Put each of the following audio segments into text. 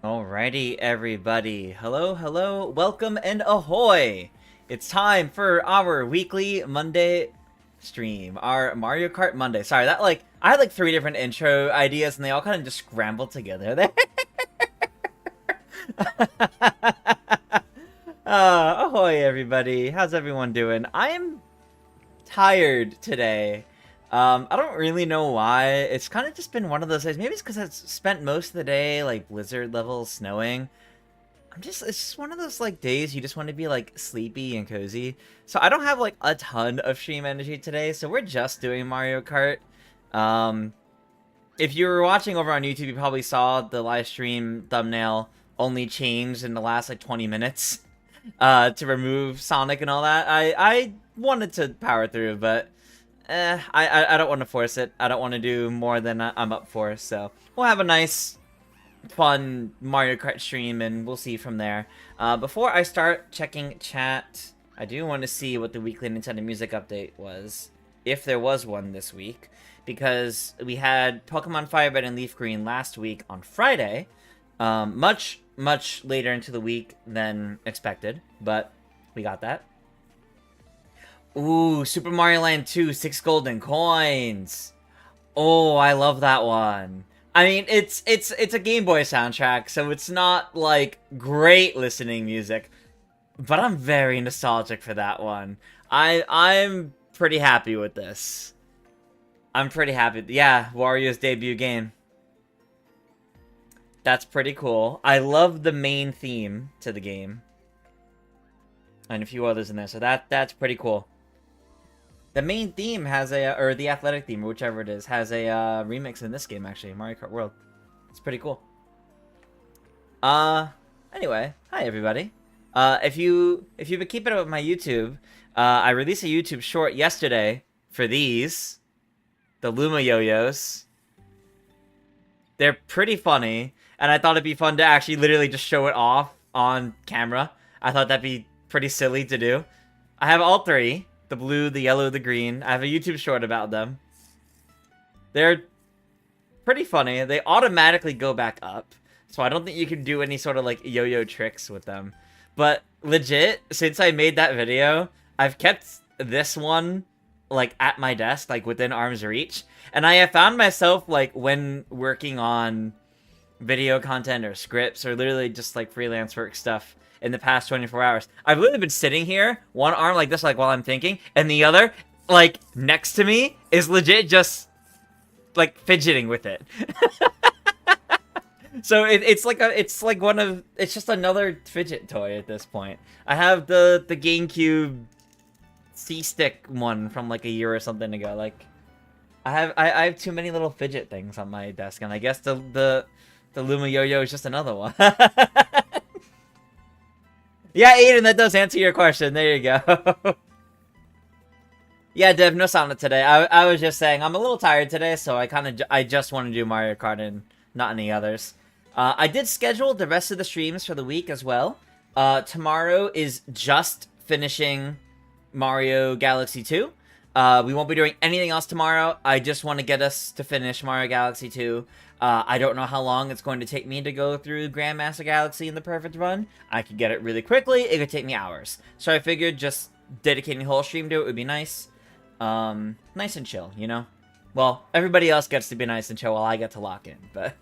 Alrighty, everybody. Hello, hello, welcome, and ahoy! It's time for our weekly Monday stream, our Mario Kart Monday. Sorry, I had like 3 different intro ideas, and they all kind of just scrambled together there. Ahoy, everybody. How's everyone doing? I'm tired today. I don't really know why. It's kind of just been one of those days. Maybe it's because I've spent most of the day like blizzard level snowing. It's just one of those like days you just want to be like sleepy and cozy. So I don't have like a ton of stream energy today. So we're just doing Mario Kart. Um, if you were watching over on YouTube, you probably saw the live stream thumbnail only changed in the last like 20 minutes to remove Sonic and all that. I wanted to power through, but I don't want to force it. I don't want to do more than I'm up for. So we'll have a nice, fun Mario Kart stream, and we'll see from there. Before I start checking chat, I do want to see what the weekly Nintendo Music update was, if there was one this week, because we had Pokemon Fire Red and Leaf Green last week on Friday, much later into the week than expected, but we got that. Ooh, Super Mario Land 2, 6 golden coins. Oh, I love that one. I mean, it's a Game Boy soundtrack, so it's not like great listening music, but I'm very nostalgic for that one. I'm pretty happy with this. I'm pretty happy. Yeah, Wario's debut game. That's pretty cool. I love the main theme to the game. And a few others in there, so that's pretty cool. The main theme has or the athletic theme, or whichever it is, has a remix in this game, actually, Mario Kart World. It's pretty cool. Anyway, hi everybody. If you've been keeping up with my YouTube, I released a YouTube short yesterday for these, the Luma yo-yos. They're pretty funny, and I thought it'd be fun to actually literally just show it off on camera. I thought that'd be pretty silly to do. I have all 3. The blue, the yellow, the green. I have a YouTube short about them. They're pretty funny. They automatically go back up, so I don't think you can do any sort of like yo-yo tricks with them. But legit, since I made that video, I've kept this one like at my desk, like within arm's reach. And I have found myself like when working on video content or scripts or literally just like freelance work stuff in the past 24 hours. I've literally been sitting here, one arm like this, like while I'm thinking, and the other, like next to me, is legit just like fidgeting with it. So it's just another fidget toy at this point. I have the GameCube C-Stick one from like a year or something ago. Like I have too many little fidget things on my desk, and I guess the Luma yo-yo is just another one. Yeah, Aiden, that does answer your question. There you go. Yeah, Dev, no Sonic today. I was just saying I'm a little tired today, so I just want to do Mario Kart and not any others. I did schedule the rest of the streams for the week as well. Tomorrow is just finishing Mario Galaxy 2. We won't be doing anything else tomorrow. I just want to get us to finish Mario Galaxy 2. I don't know how long it's going to take me to go through Grandmaster Galaxy in the perfect run. I could get it really quickly. It could take me hours. So I figured just dedicating a whole stream to it would be nice. Nice and chill, you know? Well, everybody else gets to be nice and chill while I get to lock in. But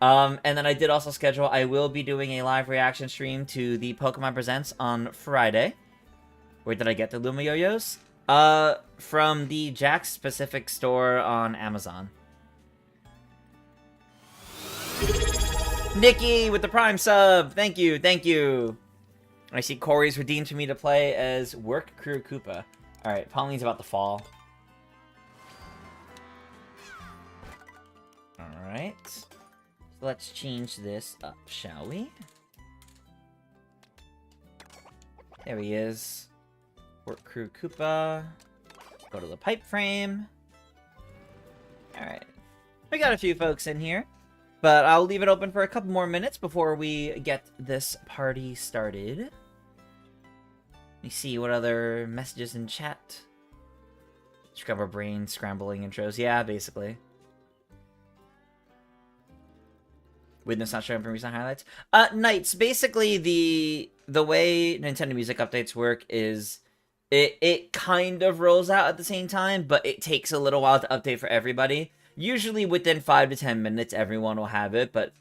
and then I did also schedule, I will be doing a live reaction stream to the Pokemon Presents on Friday. Where did I get the Luma Yo-Yos? From the Jack's Specific store on Amazon. Nikki with the Prime sub! Thank you, thank you! I see Corey's redeemed for me to play as Work Crew Koopa. Alright, Pauline's about to fall. Alright. So let's change this up, shall we? There he is. Work Crew Koopa. Go to the pipe frame. Alright. We got a few folks in here. But I'll leave it open for a couple more minutes before we get this party started. Let me see what other messages in chat. Discover brain scrambling intros. Yeah, basically. Witness not showing from recent highlights. Nights. Basically, the way Nintendo Music updates work is it kind of rolls out at the same time, but it takes a little while to update for everybody. Usually within 5 to 10 minutes, everyone will have it, but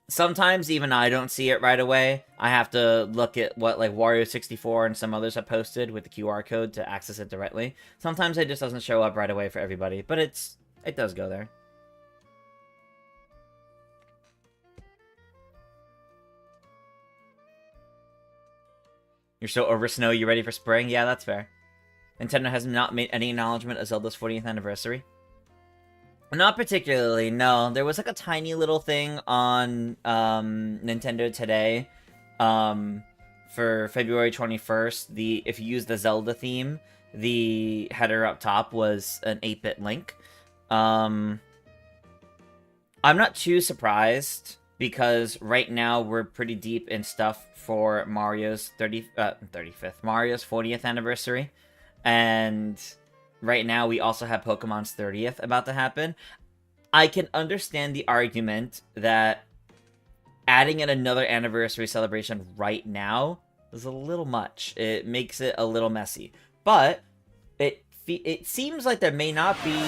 sometimes even I don't see it right away. I have to look at what like Wario64 and some others have posted with the QR code to access it directly. Sometimes it just doesn't show up right away for everybody, but it does go there. You're so over snow, you ready for spring? Yeah, that's fair. Nintendo has not made any acknowledgement of Zelda's 40th anniversary. Not particularly, no. There was like a tiny little thing on Nintendo Today for February 21st. If you use the Zelda theme, the header up top was an 8-bit link. I'm not too surprised, because right now we're pretty deep in stuff for Mario's 40th anniversary. And right now we also have Pokemon's 30th about to happen. I can understand the argument that adding in another anniversary celebration right now is a little much. It makes it a little messy. But it seems like there may not be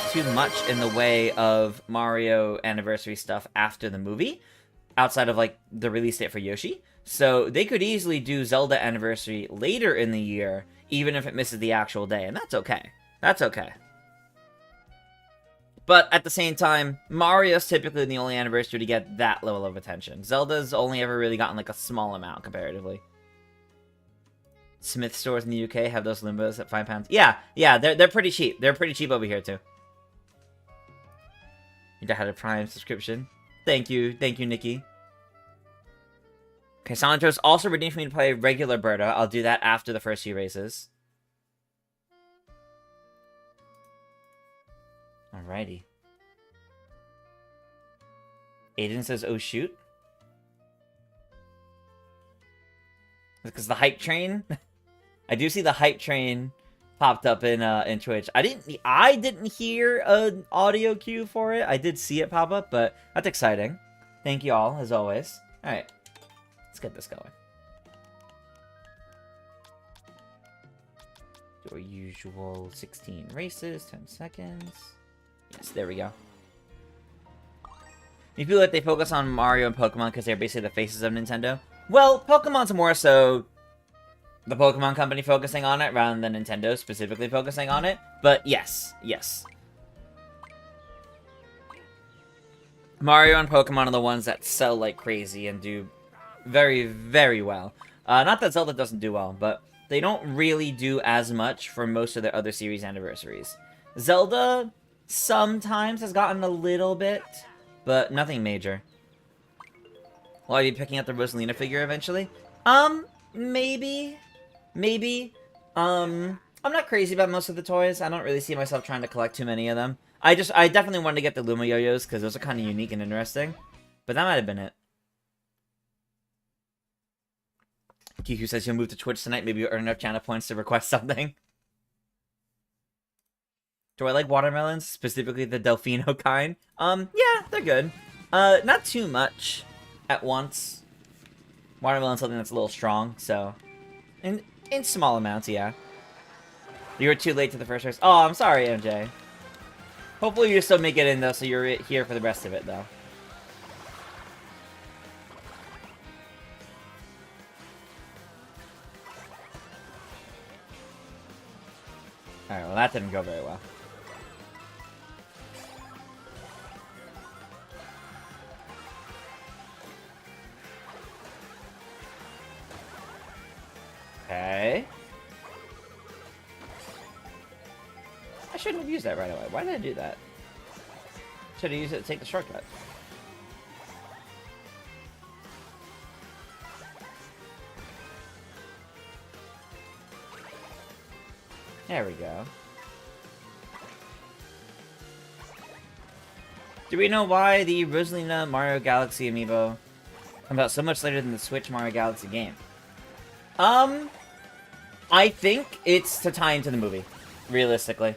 too much in the way of Mario anniversary stuff after the movie, outside of like the release date for Yoshi. So they could easily do Zelda anniversary later in the year, even if it misses the actual day, and that's okay. That's okay. But at the same time, Mario's typically the only anniversary to get that level of attention. Zelda's only ever really gotten like a small amount comparatively. Smith stores in the UK have those Lumbos at £5. Yeah, they're pretty cheap. They're pretty cheap over here too. You had a Prime subscription. Thank you, Nikki. Okay, Santos also redeemed for me to play regular Berta. I'll do that after the first few races. Alrighty. Aiden says, oh shoot. Because the hype train... I do see the hype train popped up in Twitch. I didn't hear an audio cue for it. I did see it pop up, but that's exciting. Thank you all, as always. Alright. Let's get this going. Do our usual 16 races, 10 seconds. Yes, there we go. You feel like they focus on Mario and Pokemon because they're basically the faces of Nintendo? Well, Pokemon's more so the Pokemon company focusing on it rather than Nintendo specifically focusing on it. But yes, yes. Mario and Pokemon are the ones that sell like crazy and do very, very well. Not that Zelda doesn't do well, but they don't really do as much for most of their other series anniversaries. Zelda sometimes has gotten a little bit, but nothing major. Will I be picking up the Rosalina figure eventually? Maybe. Maybe. I'm not crazy about most of the toys. I don't really see myself trying to collect too many of them. I definitely wanted to get the Luma yo-yos because those are kind of unique and interesting. But that might have been it. Kiku says he'll move to Twitch tonight. Maybe you'll earn enough channel points to request something. Do I like watermelons? Specifically the Delfino kind? Yeah, they're good. Not too much at once. Watermelon's something that's a little strong, so... In small amounts, yeah. You were too late to the first race. Oh, I'm sorry, MJ. Hopefully you still make it in, though, so you're here for the rest of it, though. Alright, well, that didn't go very well. Okay. I shouldn't have used that right away. Why did I do that? Should have used it to take the shortcut. There we go. Do we know why the Rosalina Mario Galaxy amiibo comes out so much later than the Switch Mario Galaxy game? I think it's to tie into the movie, realistically.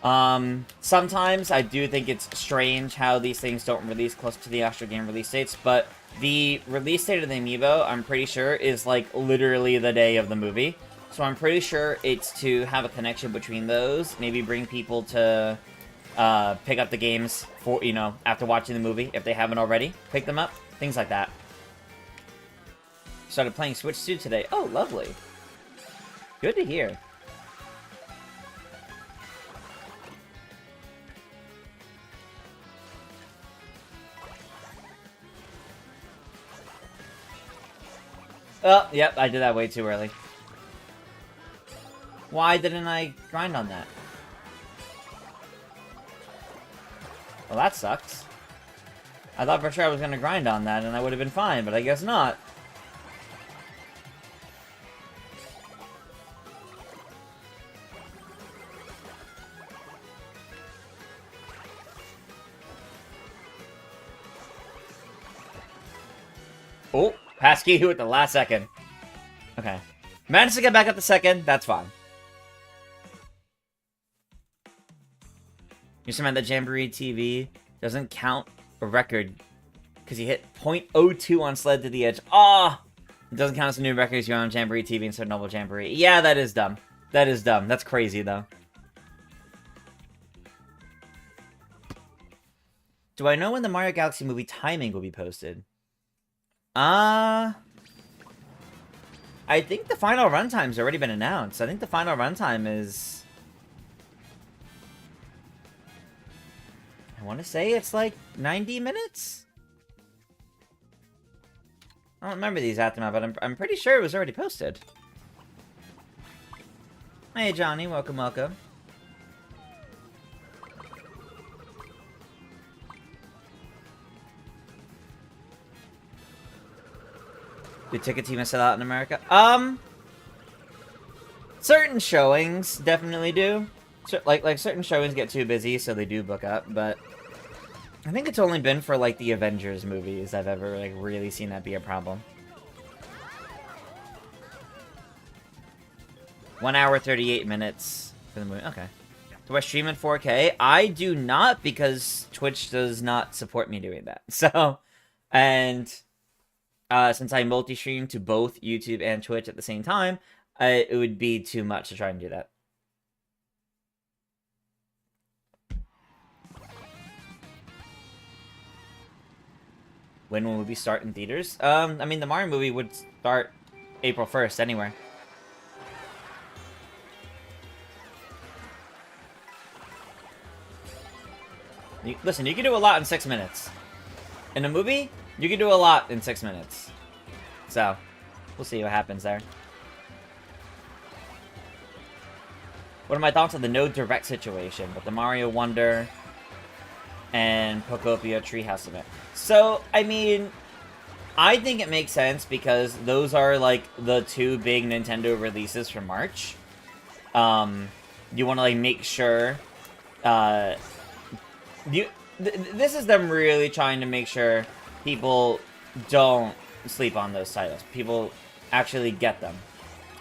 Sometimes I do think it's strange how these things don't release close to the actual game release dates, but the release date of the amiibo, I'm pretty sure, is like literally the day of the movie. So I'm pretty sure it's to have a connection between those, maybe bring people to pick up the games for, you know, after watching the movie, if they haven't already. Pick them up, things like that. Started playing Switch 2 today. Oh, lovely. Good to hear. Oh, yep, I did that way too early. Why didn't I grind on that? Well, that sucks. I thought for sure I was gonna grind on that and I would have been fine, but I guess not. Oh, passkey at the last second. Okay. Managed to get back at the second, that's fine. You meant that Jamboree TV doesn't count a record because you hit .02 on Sled to the Edge. Ah! Oh, it doesn't count as a new record as you're on Jamboree TV instead of Noble Jamboree. Yeah, that is dumb. That is dumb. That's crazy, though. Do I know when the Mario Galaxy movie timing will be posted? I think the final runtime's already been announced. I think the final runtime is... I want to say it's like 90 minutes? I don't remember the exact amount, but I'm pretty sure it was already posted. Hey, Johnny. Welcome, welcome. Do ticket team sell out in America? Certain showings definitely do. Like certain showings get too busy, so they do book up, but I think it's only been for, like, the Avengers movies I've ever, like, really seen that be a problem. 1 hour, 38 minutes for the movie. Okay. Do I stream in 4K? I do not, because Twitch does not support me doing that. So, and since I multi-stream to both YouTube and Twitch at the same time, it would be too much to try and do that. When will movie start in theaters? I mean, the Mario movie would start April 1st anyway. Listen, you can do a lot in 6 minutes. In a movie, you can do a lot in 6 minutes. So, we'll see what happens there. What are my thoughts on the no direct situation with the Mario Wonder and Pokopia Treehouse event? So, I mean, I think it makes sense because those are, like, the two big Nintendo releases for March. You want to, like, make sure, this is them really trying to make sure people don't sleep on those titles. People actually get them.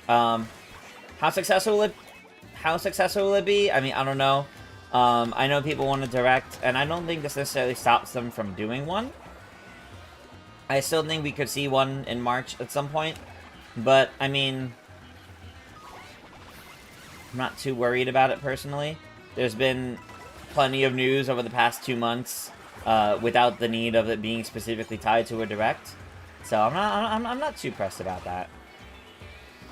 How successful will it be? I mean, I don't know. I know people want to direct, and I don't think this necessarily stops them from doing one. I still think we could see one in March at some point, but, I mean, I'm not too worried about it personally. There's been plenty of news over the past 2 months without the need of it being specifically tied to a direct, so I'm not too pressed about that.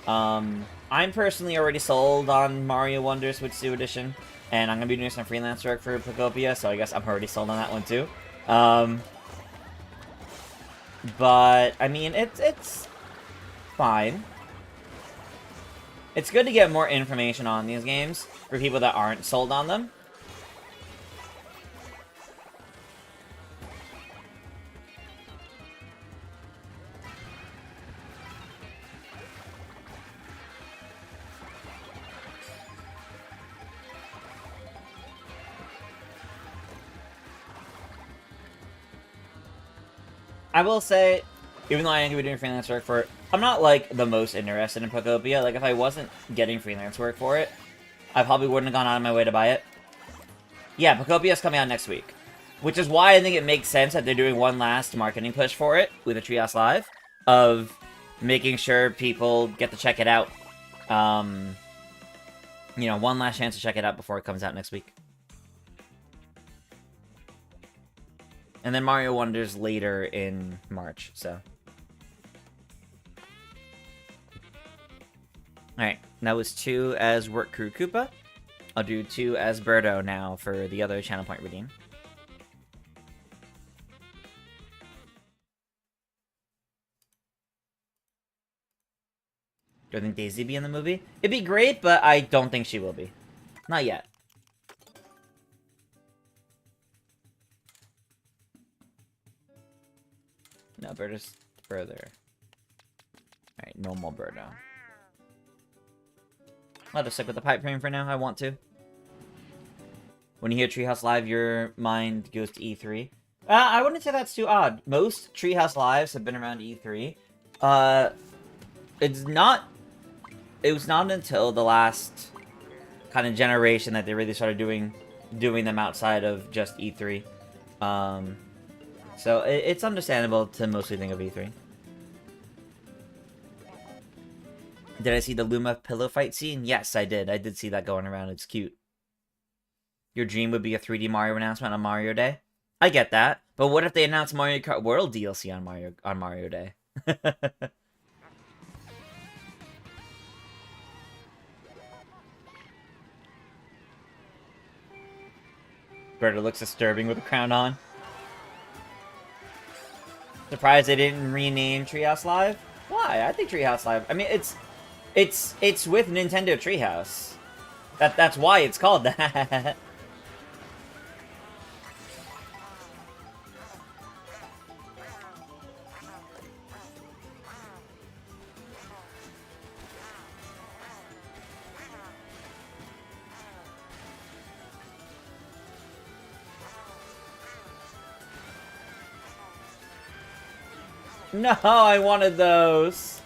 I'm personally already sold on Mario Wonder Switch 2 Edition, and I'm going to be doing some freelance work for Pokopia, so I guess I'm already sold on that one too. But, I mean, it's fine. It's good to get more information on these games for people that aren't sold on them. I will say, even though I am going to be doing freelance work for it, I'm not, like, the most interested in Pokopia. Like, if I wasn't getting freelance work for it, I probably wouldn't have gone out of my way to buy it. Yeah, Pocopia's coming out next week. Which is why I think it makes sense that they're doing one last marketing push for it with a Treehouse Live. Of making sure people get to check it out. You know, one last chance to check it out before it comes out next week. And then Mario Wonders later in March, so. Alright, that was 2 as Work Crew Koopa. I'll do 2 as Birdo now for the other channel point redeem. Do I think Daisy be in the movie? It'd be great, but I don't think she will be. Not yet. No, Birdo's further. Alright, normal Birdo. I'll just stick with the pipe frame for now. I want to. When you hear Treehouse Live, your mind goes to E3. I wouldn't say that's too odd. Most Treehouse Lives have been around E3. It's not... It was not until the last kind of generation that they really started doing them outside of just E3. So it's understandable to mostly think of E3. Did I see the Luma pillow fight scene? Yes, I did. I did see that going around. It's cute. Your dream would be a 3D Mario announcement on Mario Day? I get that. But what if they announce Mario Kart World DLC on Mario Day? Birdo looks disturbing with a crown on. Surprised they didn't rename Treehouse Live? Why? I think Treehouse Live... I mean, it's with Nintendo Treehouse. That's why it's called that. No, I wanted those.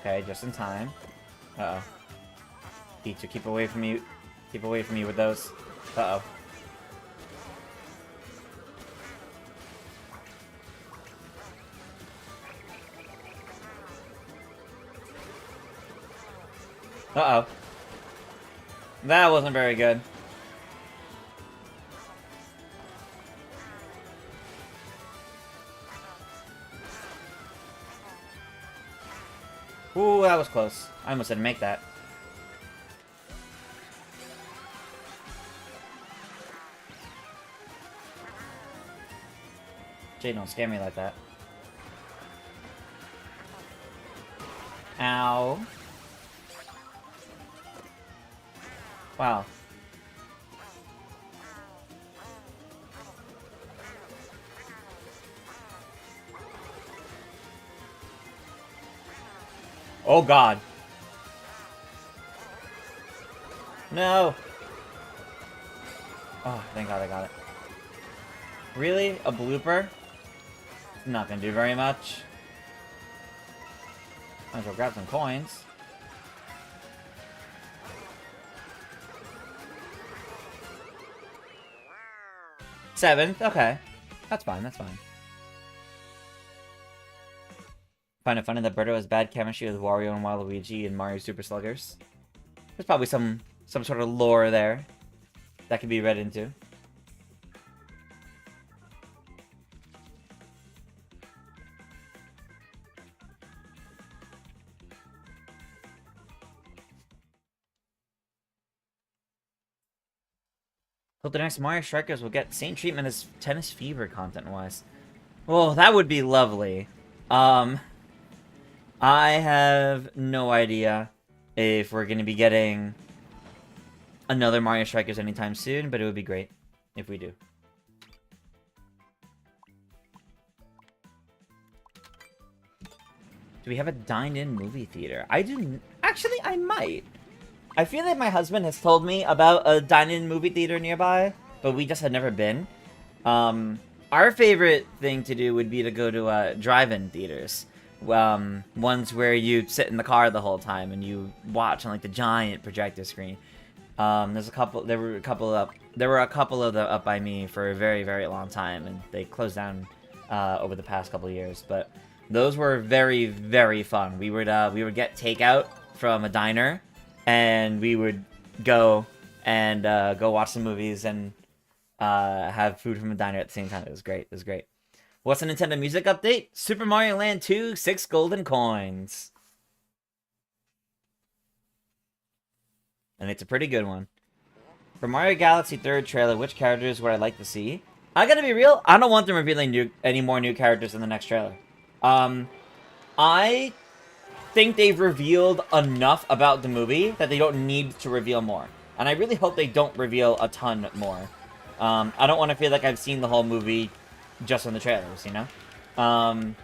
Okay, just in time. Uh-oh. Pizza, keep away from me. Keep away from me with those. Uh-oh. Uh-oh. That wasn't very good. Ooh, that was close. I almost didn't make that. Jay, don't scare me like that. Ow. Wow. Oh god. No. Oh, thank god I got it. Really? A blooper? Not gonna do very much. Might as well grab some coins. Seventh? Okay. That's fine, that's fine. Find it funny that Birdo has bad chemistry with Wario and Waluigi and Mario Super Sluggers. There's probably some sort of lore there that could be read into. Hope the next Mario Strikers will get same treatment as Tennis Fever content-wise. Well, that would be lovely. I have no idea if we're going to be getting another Mario Strikers anytime soon, but it would be great if we do. Do we have a dine-in movie theater? I do... Actually, I might. I feel like my husband has told me about a dine-in movie theater nearby, but we just had never been. Our favorite thing to do would be to go to drive-in theaters. Ones where you sit in the car the whole time and you watch on like the giant projector screen. There were a couple of them up by me for a very, very long time, and they closed down over the past couple of years. But those were very, very fun. We would get takeout from a diner, and we would go and go watch some movies and have food from a diner at the same time. It was great. It was great. What's the Nintendo Music update? Super Mario Land 2, 6 golden coins. And it's a pretty good one. For Mario Galaxy 3rd trailer, which characters would I like to see? I gotta be real, I don't want them revealing any more new characters in the next trailer. I think they've revealed enough about the movie that they don't need to reveal more. And I really hope they don't reveal a ton more. I don't want to feel like I've seen the whole movie just on the trailers, you know? I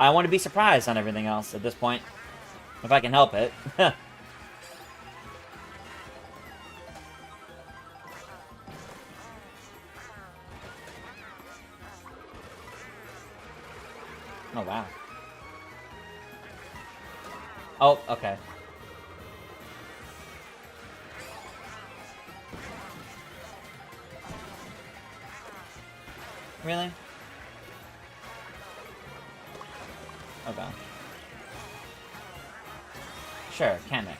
want to be surprised on everything else at this point. If I can help it. Oh, wow. Oh, okay. Really? Okay. Sure, can it?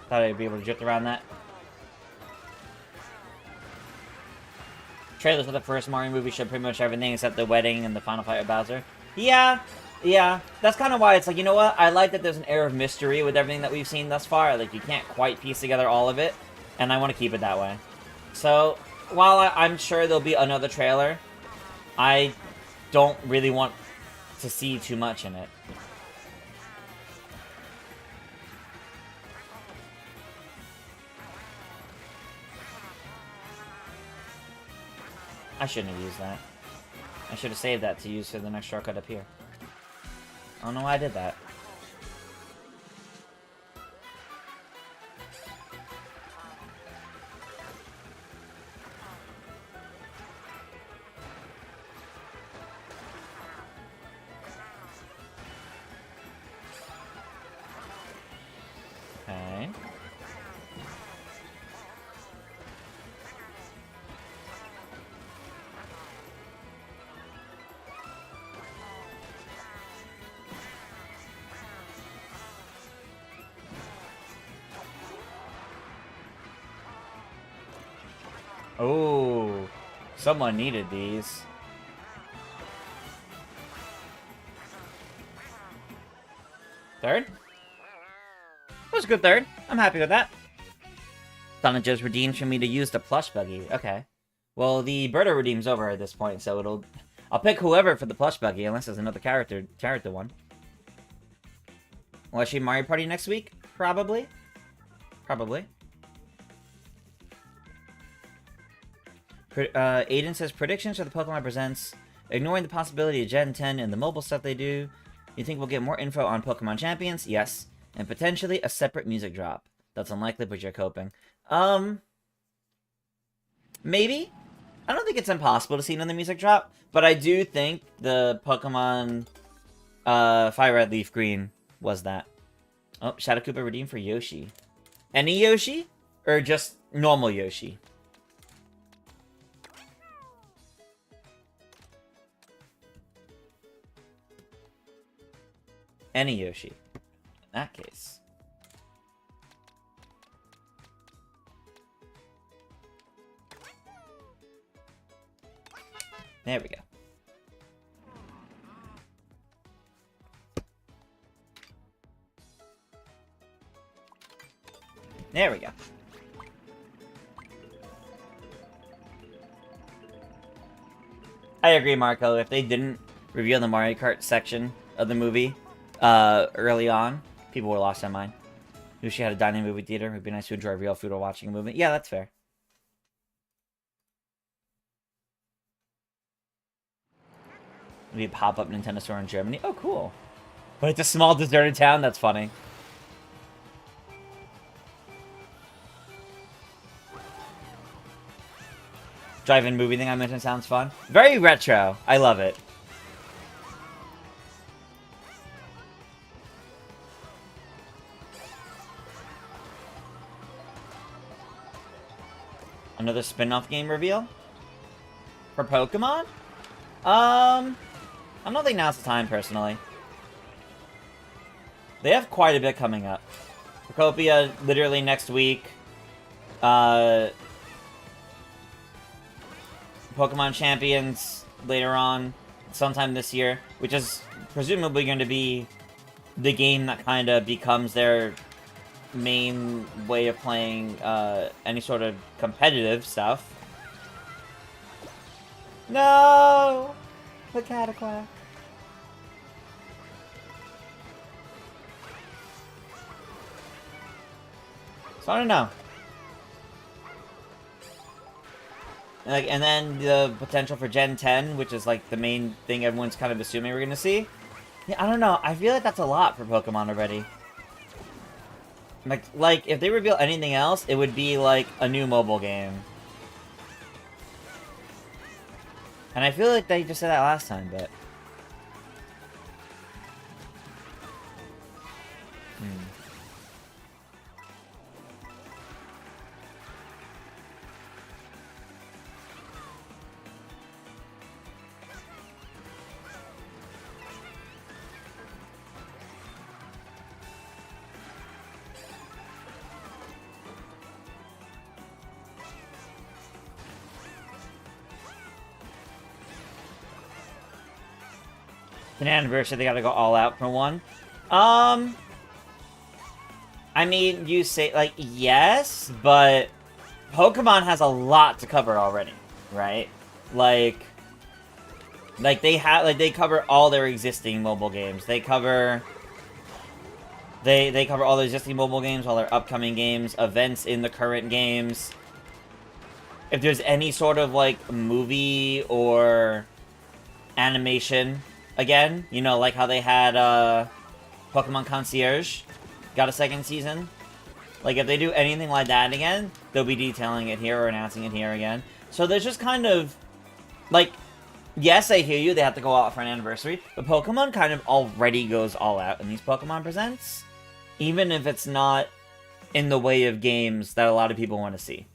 Thought I'd be able to drift around that. Trailers for the first Mario movie showed pretty much everything except the wedding and the final fight with Bowser. Yeah. That's kind of why it's like, you know what? I like that there's an air of mystery with everything that we've seen thus far. Like, you can't quite piece together all of it, and I want to keep it that way. So, while I'm sure there'll be another trailer, I don't really want to see too much in it. I shouldn't have used that. I should have saved that to use for the next shortcut up here. I don't know why I did that. Okay. Oh, someone needed these. Third? That was a good third. I'm happy with that. Donna just redeemed for me to use the plush buggy. Okay. Well, the Birdo redeem's over at this point, so I'll pick whoever for the plush buggy, unless there's another character one. Will I stream Mario Party next week? Probably. Aiden says, predictions for the Pokemon Presents. Ignoring the possibility of Gen 10 and the mobile stuff they do, you think we'll get more info on Pokemon Champions? Yes. And potentially a separate music drop. That's unlikely, but you're coping. Maybe? I don't think it's impossible to see another music drop, but I do think the Pokemon Fire Red Leaf Green was that. Oh, Shadow Koopa redeemed for Yoshi. Any Yoshi? Or just normal Yoshi? Any Yoshi. In that case. There we go. There we go. I agree, Marco. If they didn't reveal the Mario Kart section of the movie, early on. People were lost their mind. Knew she had a dining movie theater. It would be nice to enjoy real food while watching a movie. Yeah, that's fair. Maybe a pop-up Nintendo store in Germany. Oh, cool. But it's a small deserted town? That's funny. Drive-in movie thing I mentioned sounds fun. Very retro. I love it. Another spin-off game reveal? For Pokemon? I don't think now's the time, personally. They have quite a bit coming up. Procopia, literally next week. Pokemon Champions later on, sometime this year, which is presumably going to be the game that kind of becomes their main way of playing any sort of competitive stuff. No! The Cataclaw. So I don't know. And then the potential for Gen 10, which is like the main thing everyone's kind of assuming we're gonna see. Yeah, I don't know. I feel like that's a lot for Pokemon already. Like if they reveal anything else, it would be like a new mobile game. And I feel like they just said that last time, but... An anniversary, they gotta go all out for one. I mean, you say, like, yes, but Pokemon has a lot to cover already, right? Like they cover all their existing mobile games. They cover all their existing mobile games, all their upcoming games, events in the current games. If there's any sort of, like, movie or animation, again, you know, like how they had, Pokemon Concierge got a second season. Like, if they do anything like that again, they'll be detailing it here or announcing it here again. So there's just kind of, like, yes, I hear you, they have to go out for an anniversary, but Pokemon kind of already goes all out in these Pokemon Presents, even if it's not in the way of games that a lot of people want to see.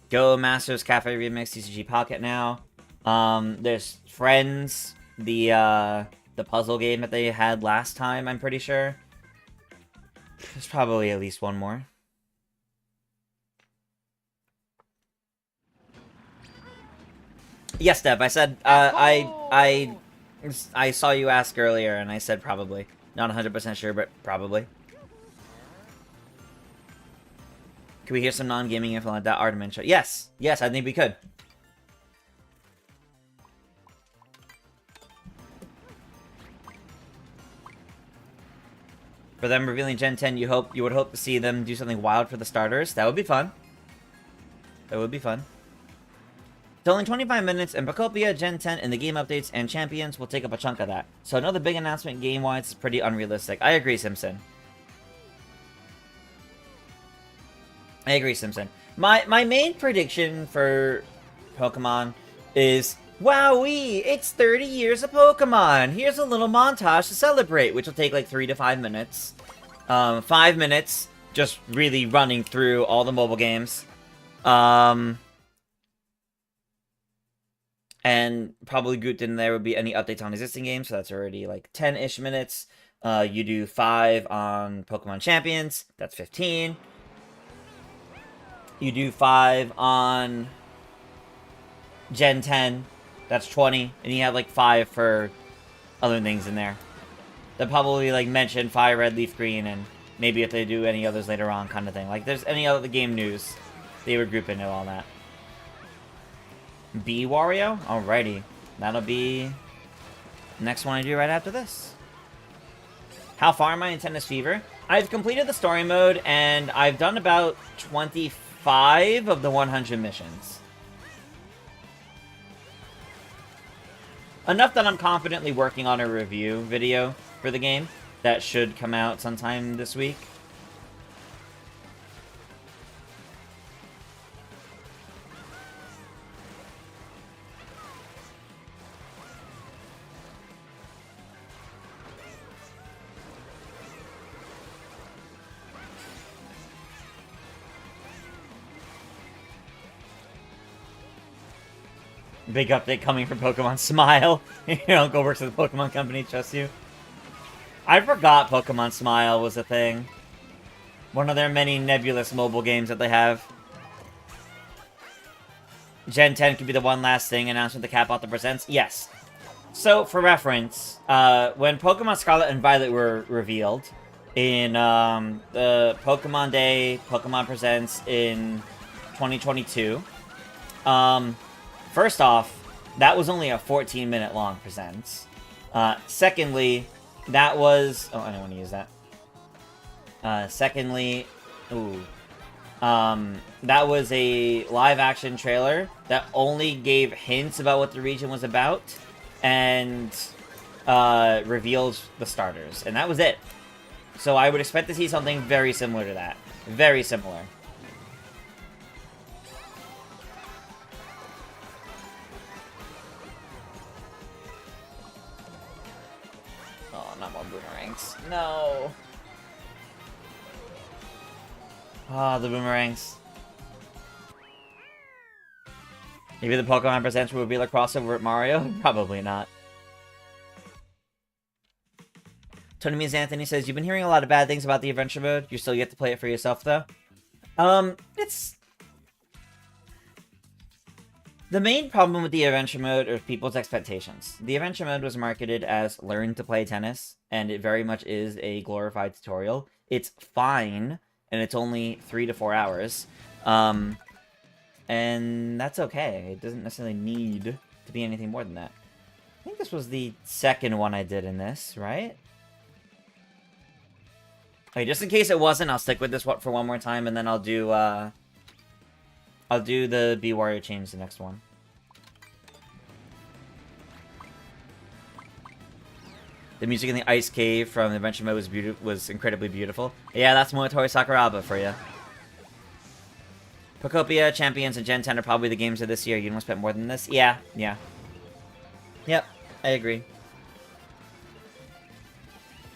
Go Masters Cafe Remix TCG Pocket now. There's Friends, the puzzle game that they had last time, I'm pretty sure. There's probably at least one more. Yes, Dev, I said, I saw you ask earlier, and I said probably. Not 100% sure, but probably. Could we hear some non-gaming info like that Artemin show? Yes! Yes, I think we could. For them revealing Gen 10, you would hope to see them do something wild for the starters. That would be fun. That would be fun. It's only 25 minutes, and Procopia, Gen 10, and the game updates and champions will take up a chunk of that. So another big announcement game-wise is pretty unrealistic. I agree, Simpson. I agree, Simpson. My main prediction for Pokemon is, wowee, it's 30 years of Pokemon! Here's a little montage to celebrate, which will take like 3 to 5 minutes. 5 minutes, just really running through all the mobile games. And probably grouped in there would be any updates on existing games, so that's already like 10-ish minutes. You do 5 on Pokemon Champions, that's 15. You do 5 on Gen 10, that's 20. And you have like 5 for other things in there. They'll probably like mention Fire Red, Leaf Green, and maybe if they do any others later on kind of thing. Like there's any other game news, they would group into all that. B Wario? Alrighty. That'll be Next one I do right after this. How far am I in Tennis Fever? I've completed the story mode, and I've done about 25 of the 100 missions. Enough that I'm confidently working on a review video for the game that should come out sometime this week. Big update coming from Pokemon Smile. Your uncle works at the Pokemon company, trust you. I forgot Pokemon Smile was a thing. One of their many nebulous mobile games that they have. Gen 10 could be the one last thing announced with the cap out the presents. Yes. So, for reference, when Pokemon Scarlet and Violet were revealed in the Pokemon Day, Pokemon Presents in 2022, first off, that was only a 14-minute long presents. Secondly, that was... Oh, I don't want to use that. Secondly... Ooh. That was a live-action trailer that only gave hints about what the region was about and revealed the starters. And that was it. So I would expect to see something very similar to that. Very similar. Oh, not more boomerangs. No. Ah, the boomerangs. Maybe the Pokemon Presents will reveal a crossover with Mario? Probably not. Tony Means Anthony says, you've been hearing a lot of bad things about the adventure mode. You're still yet to play it for yourself, though? It's... The main problem with the adventure mode are people's expectations. The adventure mode was marketed as learn to play tennis, and it very much is a glorified tutorial. It's fine, and it's only 3 to 4 hours. And that's okay. It doesn't necessarily need to be anything more than that. I think this was the second one I did in this, right? Okay, just in case it wasn't, I'll stick with this one for one more time, and then I'll do the Bee Warrior change the next one. The music in the Ice Cave from the Adventure Mode was incredibly beautiful. Yeah, that's Mototori Sakuraba for you. Procopia, Champions, and Gen 10 are probably the games of this year. You don't spend more than this? Yeah, yeah. Yep, I agree.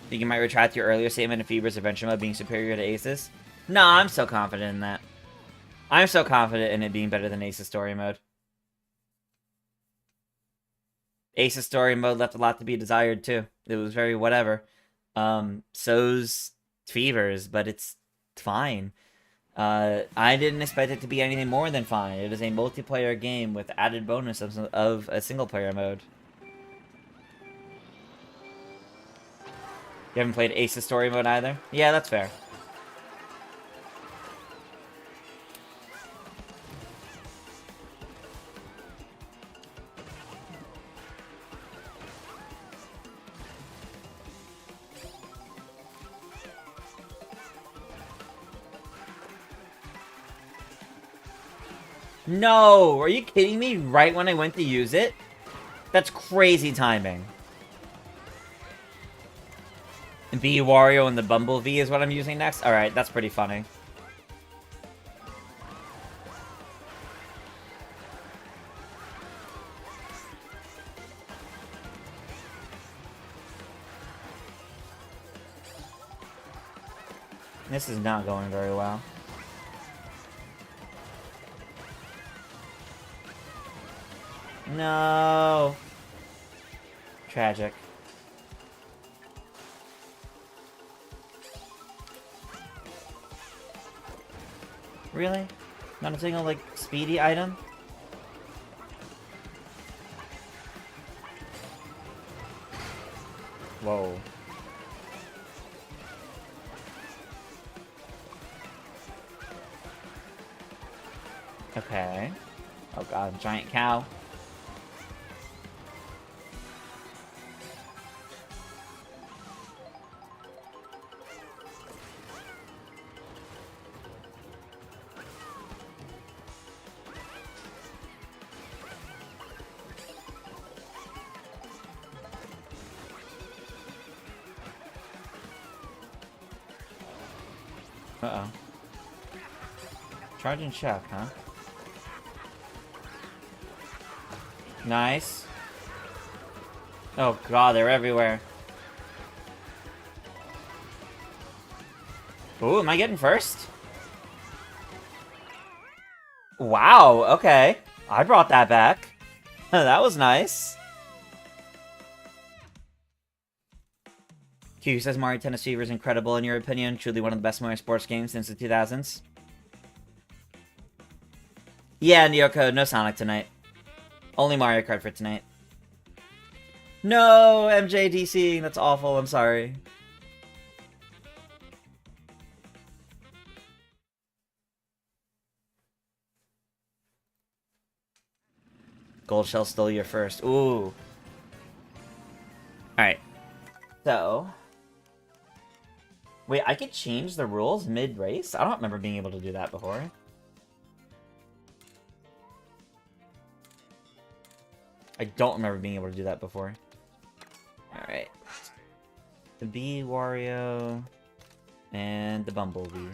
Think you might retract your earlier statement of Fever's Adventure Mode being superior to Ace's? No, I'm so confident in that. I'm so confident in it being better than Ace's Story Mode. Ace's Story Mode left a lot to be desired, too. It was very whatever. So's Fever's, but it's fine. I didn't expect it to be anything more than fine. It is a multiplayer game with added bonus of a single-player mode. You haven't played Ace's Story Mode either? Yeah, that's fair. No! Are you kidding me? Right when I went to use it? That's crazy timing. And Bee Wario and the Bumblebee is what I'm using next? Alright, that's pretty funny. This is not going very well. No. Tragic. Really? Not a single, like, speedy item? Whoa. Okay. Oh god, giant cow. Uh-oh. Charge and chuck, huh? Nice. Oh god, they're everywhere. Ooh, am I getting first? Wow, okay. I brought that back. That was nice. Q says Mario Tennis Fever is incredible in your opinion. Truly one of the best Mario sports games since the 2000s. Yeah, Neocode, no Sonic tonight. Only Mario Kart for tonight. No, MJDC, that's awful, I'm sorry. Gold Shell stole your first. Ooh. Alright. So. Wait, I could change the rules mid-race? I don't remember being able to do that before. I don't remember being able to do that before. Alright. The Bee, Wario, and the Bumblebee.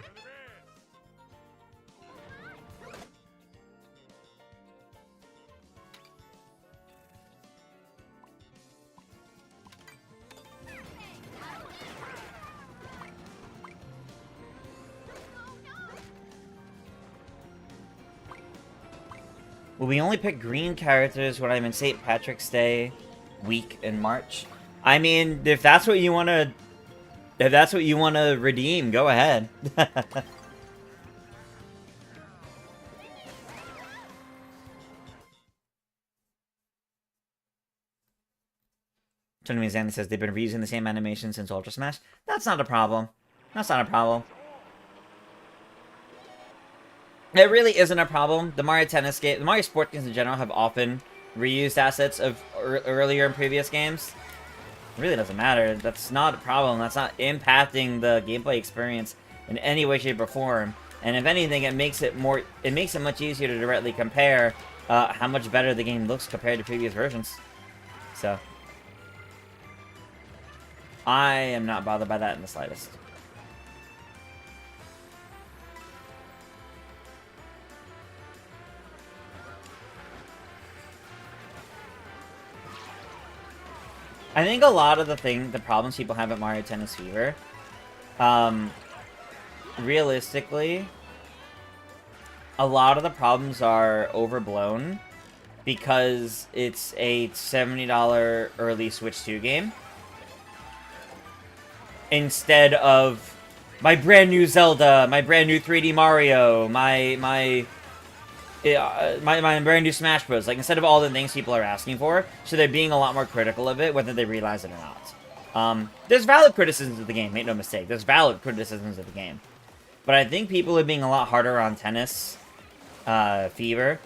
Will we only pick green characters when I'm in St. Patrick's Day week in March? I mean, if that's what you want to... If that's what you want to redeem, go ahead. Tony Zandy says they've been reusing the same animation since Ultra Smash. That's not a problem. That's not a problem. It really isn't a problem. The Mario Tennis game, the Mario Sport games in general have often reused assets of earlier and previous games. It really doesn't matter. That's not a problem. That's not impacting the gameplay experience in any way, shape, or form. And if anything, it makes it much easier to directly compare how much better the game looks compared to previous versions. So, I am not bothered by that in the slightest. I think a lot of the problems people have at Mario Tennis Fever, realistically, a lot of the problems are overblown because it's a $70 early Switch 2 game instead of my brand new Zelda, my brand new 3D Mario, my brand new Smash Bros. Like, instead of all the things people are asking for, so they're being a lot more critical of it, whether they realize it or not. There's valid criticisms of the game, make no mistake. There's valid criticisms of the game. But I think people are being a lot harder on Tennis Fever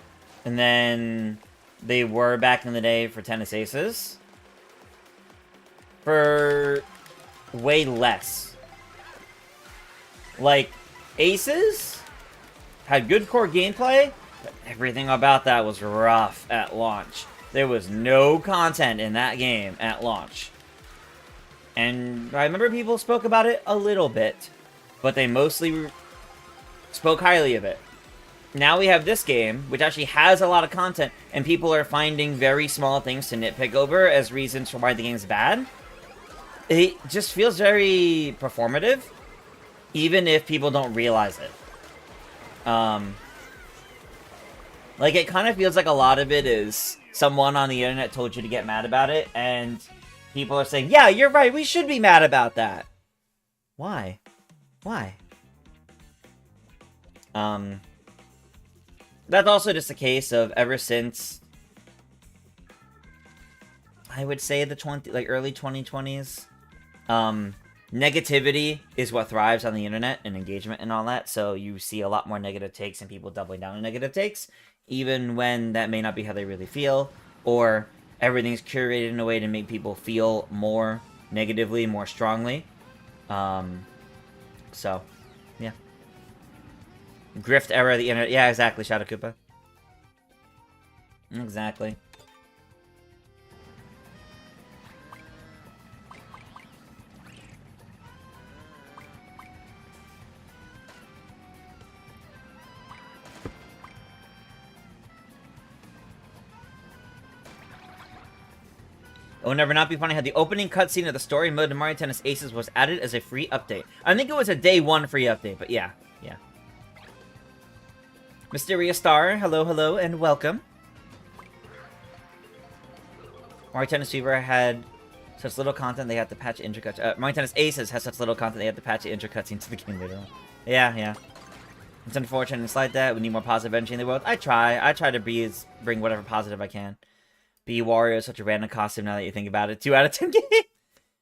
than they were back in the day for Tennis Aces. For way less. Like, Aces had good core gameplay, but everything about that was rough at launch. There was no content in that game at launch. And I remember people spoke about it a little bit, but they mostly spoke highly of it. Now we have this game, which actually has a lot of content, and people are finding very small things to nitpick over as reasons for why the game's bad. It just feels very performative, even if people don't realize it. Like, it kind of feels like a lot of it is someone on the internet told you to get mad about it, and people are saying, yeah, you're right, we should be mad about that. Why? Why? That's also just a case of ever since, I would say the early 2020s, negativity is what thrives on the internet and engagement and all that, so you see a lot more negative takes and people doubling down on negative takes, even when that may not be how they really feel, or everything's curated in a way to make people feel more negatively, more strongly. So, yeah. Grift era of the internet. Yeah, exactly, Shadow Koopa. Exactly. It will never not be funny how the opening cutscene of the story mode in Mario Tennis Aces was added as a free update. I think it was a day 1 free update, but yeah. Yeah. Mysterious Star, hello, hello, and welcome. Mario Tennis Fever had such little content they had to patch intro cutscenes. Mario Tennis Aces has such little content they had to patch the intro cutscene to the game later on. Yeah, yeah. It's unfortunate it's like that. We need more positive energy in the world. I try to bring whatever positive I can. Wario is such a random costume now that you think about it. 2 out of 10 game.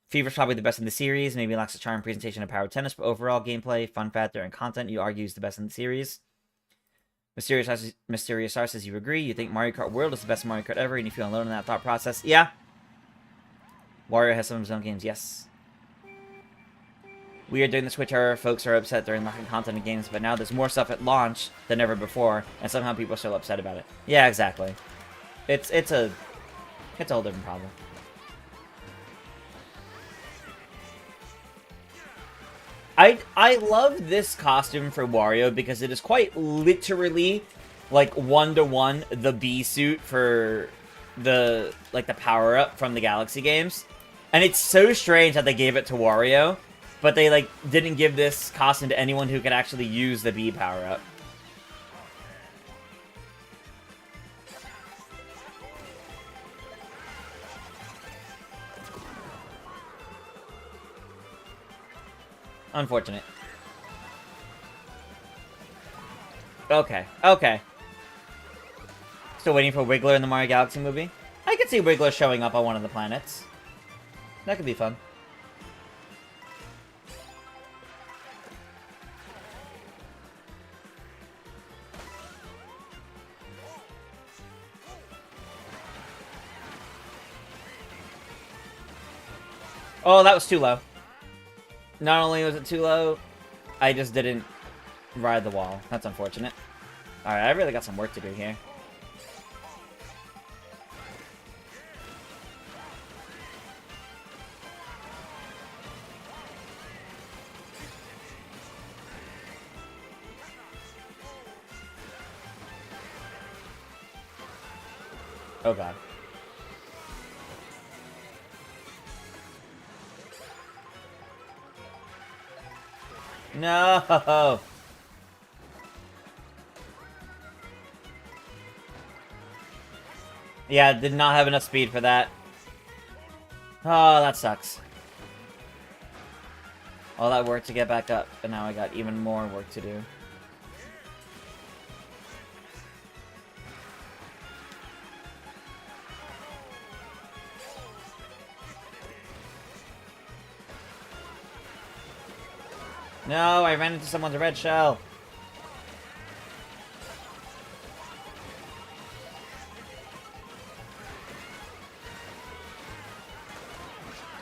Fever's probably the best in the series. Maybe lacks a charm, presentation, and power of tennis, but overall gameplay, fun factor, and content you argue is the best in the series. Mysterious Star says you agree. You think Mario Kart World is the best Mario Kart ever, and you feel alone in that thought process. Yeah. Wario has some of his own games. Yes. We are doing the Switch era. Folks are upset during lacking content in games, but now there's more stuff at launch than ever before, and somehow people are still upset about it. Yeah, exactly. It's a whole different problem. I love this costume for Wario because it is quite literally like 1-to-1 the B suit for the power up from the Galaxy games. And it's so strange that they gave it to Wario, but they didn't give this costume to anyone who could actually use the B power up. Unfortunate. Okay, okay. Still waiting for Wiggler in the Mario Galaxy movie? I could see Wiggler showing up on one of the planets. That could be fun. Oh, that was too low. Not only was it too low, I just didn't ride the wall. That's unfortunate. Alright, I really got some work to do here. Oh god. No! Yeah, did not have enough speed for that. Oh, that sucks. All that work to get back up, and now I got even more work to do. No, I ran into someone's red shell.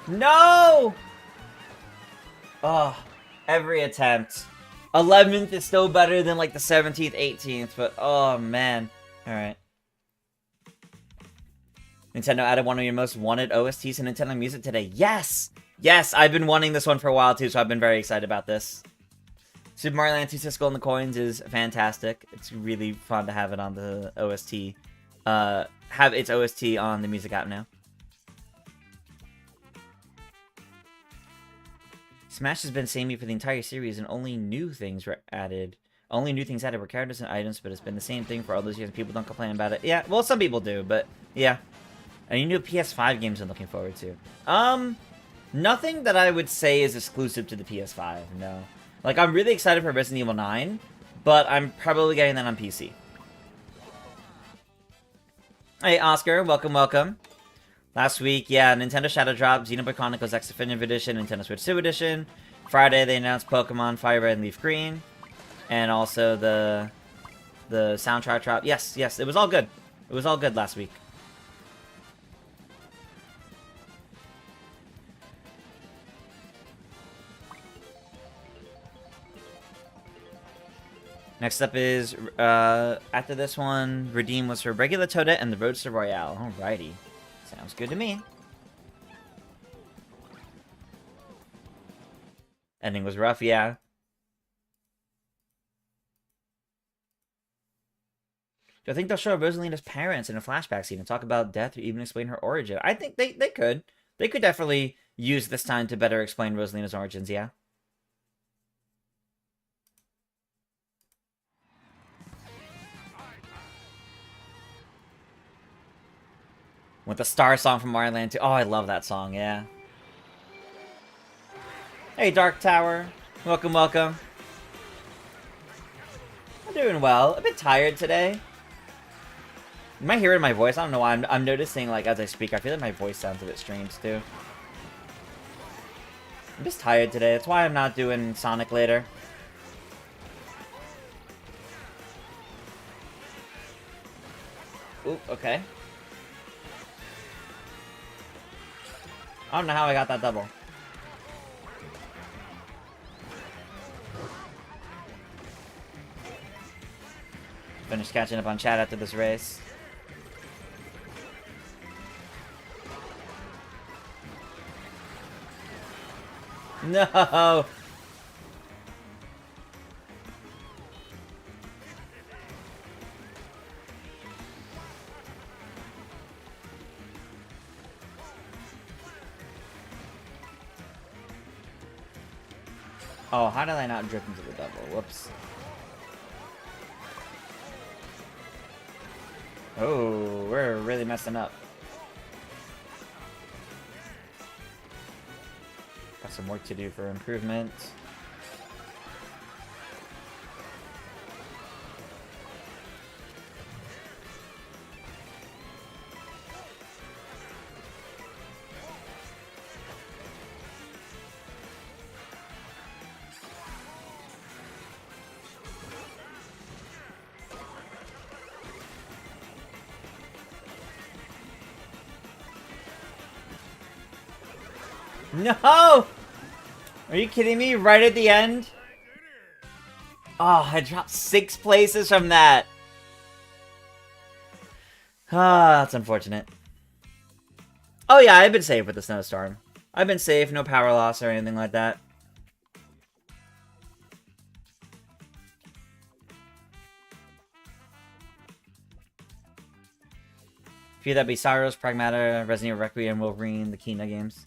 No! Oh, every attempt. 11th is still better than like the 17th, 18th, but oh man. Alright. Nintendo added one of your most wanted OSTs to Nintendo Music today. Yes! Yes, I've been wanting this one for a while too, so I've been very excited about this. Super Mario Land 2 Skull and the Coins is fantastic. It's really fun to have it on the OST. Have its OST on the music app now. Smash has been samey for the entire series, and only new things were added. Only new things added were characters and items, but it's been the same thing for all those years, and people don't complain about it. Yeah, well, some people do, but yeah. Any new PS5 games I'm looking forward to? Nothing that I would say is exclusive to the PS5, no. Like, I'm really excited for Resident Evil 9, but I'm probably getting that on PC. Hey, Oscar, welcome, welcome. Last week, yeah, Nintendo Shadow dropped Xenoblade Chronicles X Definitive Edition, Nintendo Switch 2 Edition. Friday, they announced Pokemon Fire Red and Leaf Green. And also the soundtrack drop. Yes, yes, it was all good. It was all good last week. Next up is, after this one, Redeem was for regular Toadette and the Roadster Royale. Alrighty. Sounds good to me. Ending was rough, yeah. Do I think they'll show Rosalina's parents in a flashback scene and talk about death or even explain her origin? I think they could. They could definitely use this time to better explain Rosalina's origins, yeah. With the Star song from Mario Land 2. Oh, I love that song, yeah. Hey, Dark Tower. Welcome, welcome. I'm doing well. A bit tired today. You might hear it in my voice. I don't know why. I'm noticing, like, as I speak, I feel like my voice sounds a bit strange, too. I'm just tired today. That's why I'm not doing Sonic later. Ooh, okay. I don't know how I got that double. Finish catching up on chat after this race. No! Oh, how did I not drift into the double? Whoops. Oh, we're really messing up. Got some work to do for improvement. No! Are you kidding me? Right at the end? Oh, I dropped 6 places from that. Ah, that's unfortunate. Oh yeah, I've been safe with the snowstorm. I've been safe, no power loss or anything like that. Few that be Cyrus, Pragmata, Resident Evil Requiem, Wolverine, the Kina games.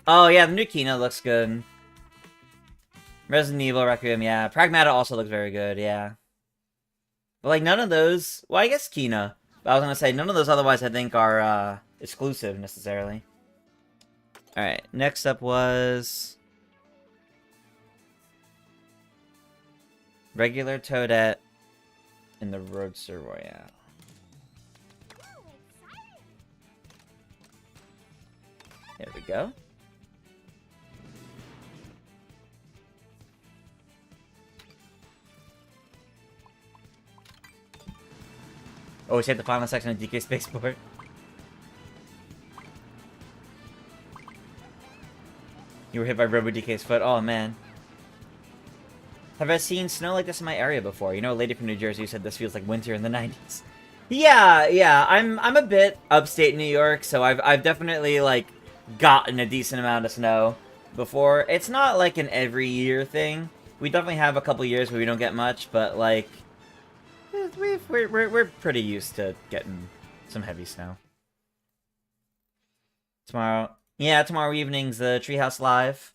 Oh yeah, the new Kina looks good. Resident Evil Requiem, yeah. Pragmata also looks very good, yeah. But like none of those, well I guess Kina. But I was gonna say, none of those otherwise I think are exclusive necessarily. Alright, next up was regular Toadette in the Roadster Royale. There we go. Always hit the final section of DK Spaceport. You were hit by Robo DK's foot. Oh man. Have I seen snow like this in my area before? You know, a lady from New Jersey who said this feels like winter in the 90s. Yeah. I'm a bit upstate New York, so I've definitely like gotten a decent amount of snow before. It's not like an every year thing. We definitely have a couple years where we don't get much, but like we're pretty used to getting some heavy snow. Tomorrow evening's the Treehouse Live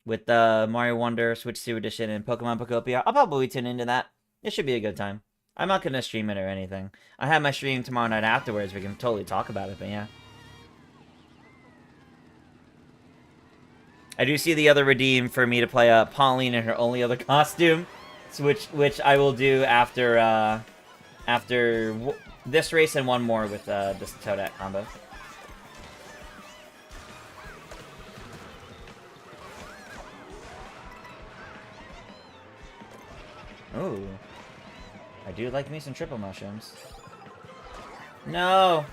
with Mario Wonder, Switch 2 Edition, and Pokemon Pokopia. I'll probably tune into that. It should be a good time. I'm not gonna stream it or anything. I have my stream tomorrow night afterwards. We can totally talk about it, but yeah. I do see the other redeem for me to play Pauline in her only other costume, which I will do after this race and one more with this Toadette combo. Ooh. I do like me some triple mushrooms. No!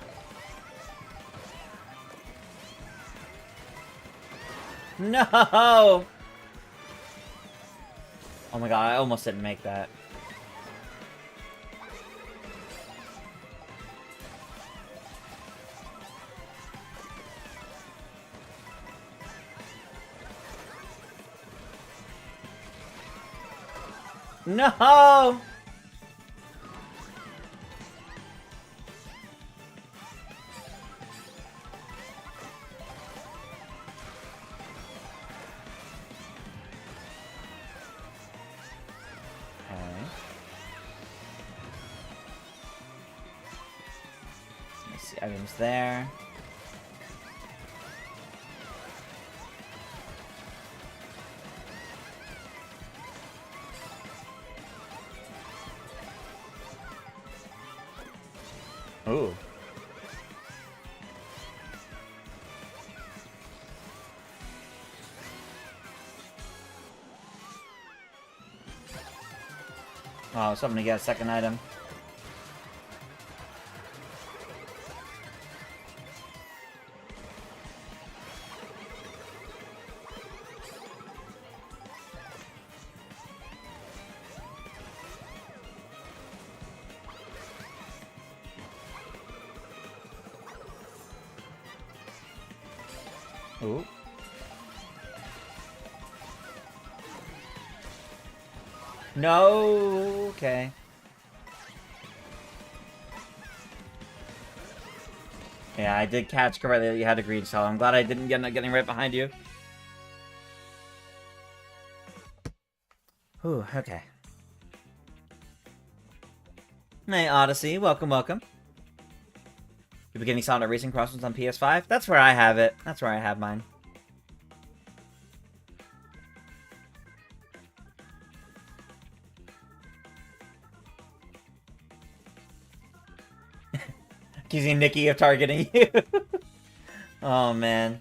No! Oh my god, I almost didn't make that. No! items there. Ooh. Oh, something to get a second item. Ooh. No, okay. Yeah, I did catch correctly that you had agreed, so I'm glad I didn't end up getting right behind you. Ooh, okay. Hey, Odyssey, welcome, welcome. You beginning Sonic Racing Crossroads on PS5? That's where I have it. That's where I have mine. Accusing Nikki of targeting you. Oh, man.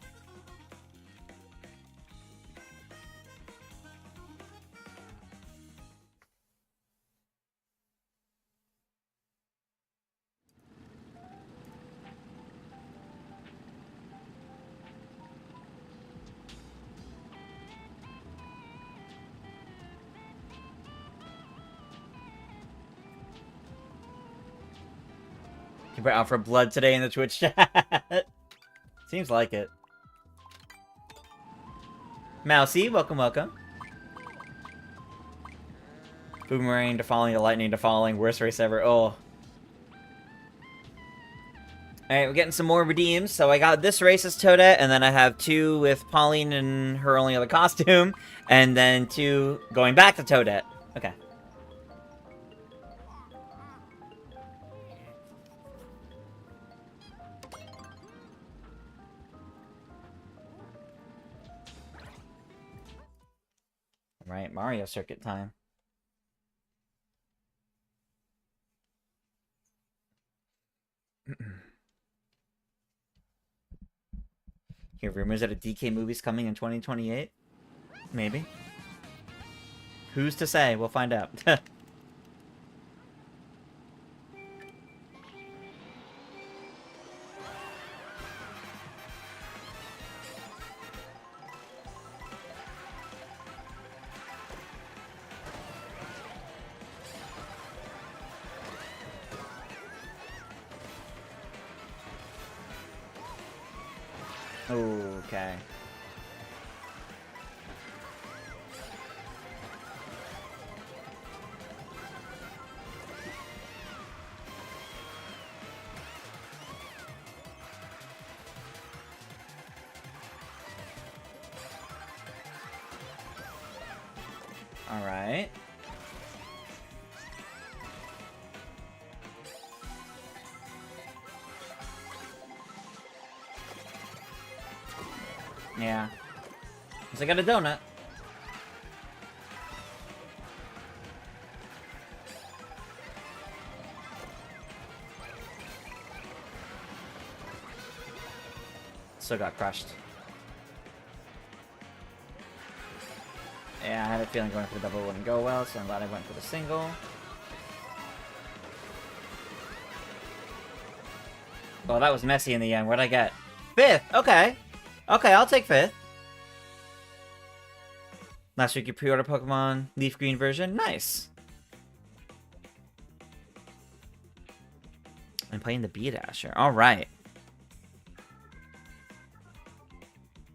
You were out for blood today in the Twitch chat. Seems like it. Mousy, welcome, welcome. Boomerang to falling to lightning to falling. Worst race ever. Oh. Alright, we're getting some more redeems. So I got this race as Toadette, and then I have 2 with Pauline and her only other costume, and then 2 going back to Toadette. Okay. Alright, Mario Circuit time. Hear rumors that a DK movie's coming in 2028? Maybe. Who's to say? We'll find out. Okay. All right. Yeah. Cause I got a donut. Still got crushed. Yeah, I had a feeling going for the double wouldn't go well, so I'm glad I went for the single. Oh, that was messy in the end. What'd I get? 5th! Okay. Okay, I'll take 5th. Last week you pre-ordered Pokemon Leaf Green version. Nice. I'm playing the Bee Dasher. Alright.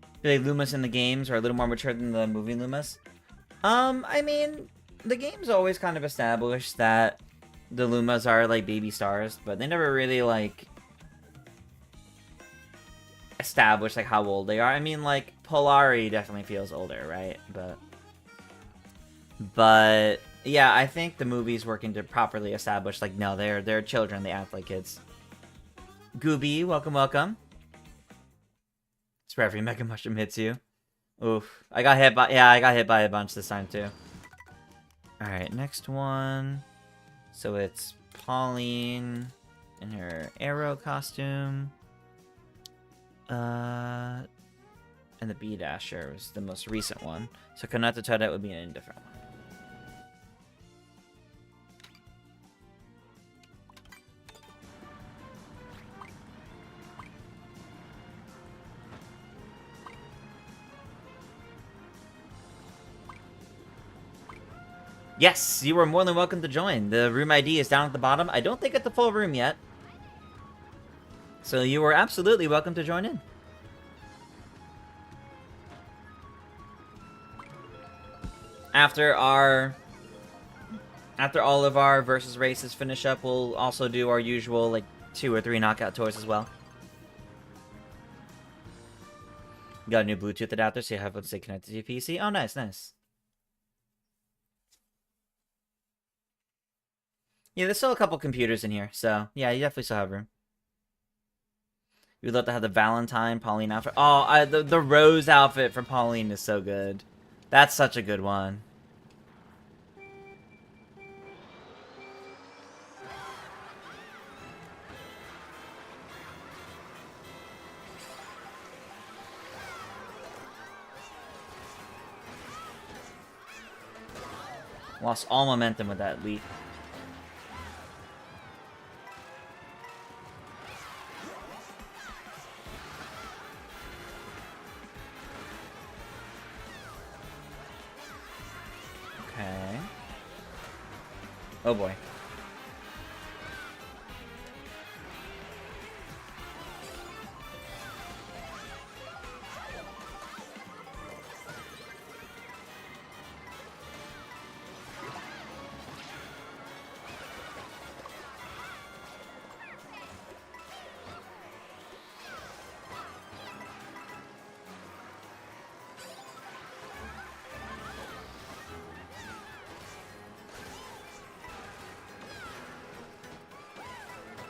I feel like Lumas in the games are a little more mature than the movie Lumas. I mean, the game's always kind of established that the Lumas are like baby stars, but they never really like established like how old they are. I mean, like Polari definitely feels older, right? But yeah, I think the movie's working to properly establish like no, they're children, they act like kids. Gooby, welcome, welcome. It's where every Mega Mushroom hits you. Oof. I got hit by a bunch this time too. Alright, next one. So it's Pauline in her arrow costume. And the Bee Dasher was the most recent one. So Kanata Toadette would be an indifferent one. Yes, you are more than welcome to join. The room ID is down at the bottom. I don't think it's the full room yet. So you are absolutely welcome to join in. After all of our versus races finish up, we'll also do our usual, like, 2 or 3 knockout tours as well. Got a new Bluetooth adapter, so you have one to stay connected to your PC. Oh, nice, nice. Yeah, there's still a couple computers in here, so yeah, you definitely still have room. We'd love to have the Valentine Pauline outfit. Oh, the Rose outfit for Pauline is so good. That's such a good one. Lost all momentum with that leap. Okay. Oh boy.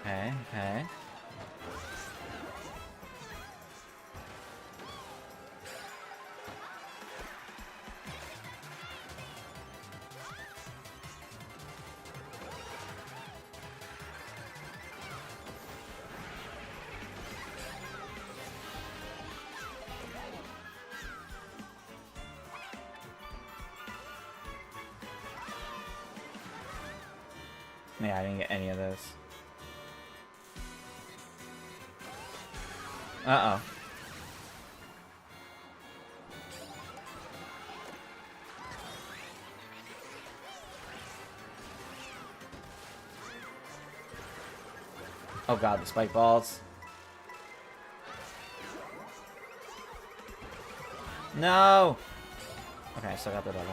Okay, okay. Yeah, I didn't get any of those. Uh-oh. Oh god, the spike balls. No! Okay, I still got the double.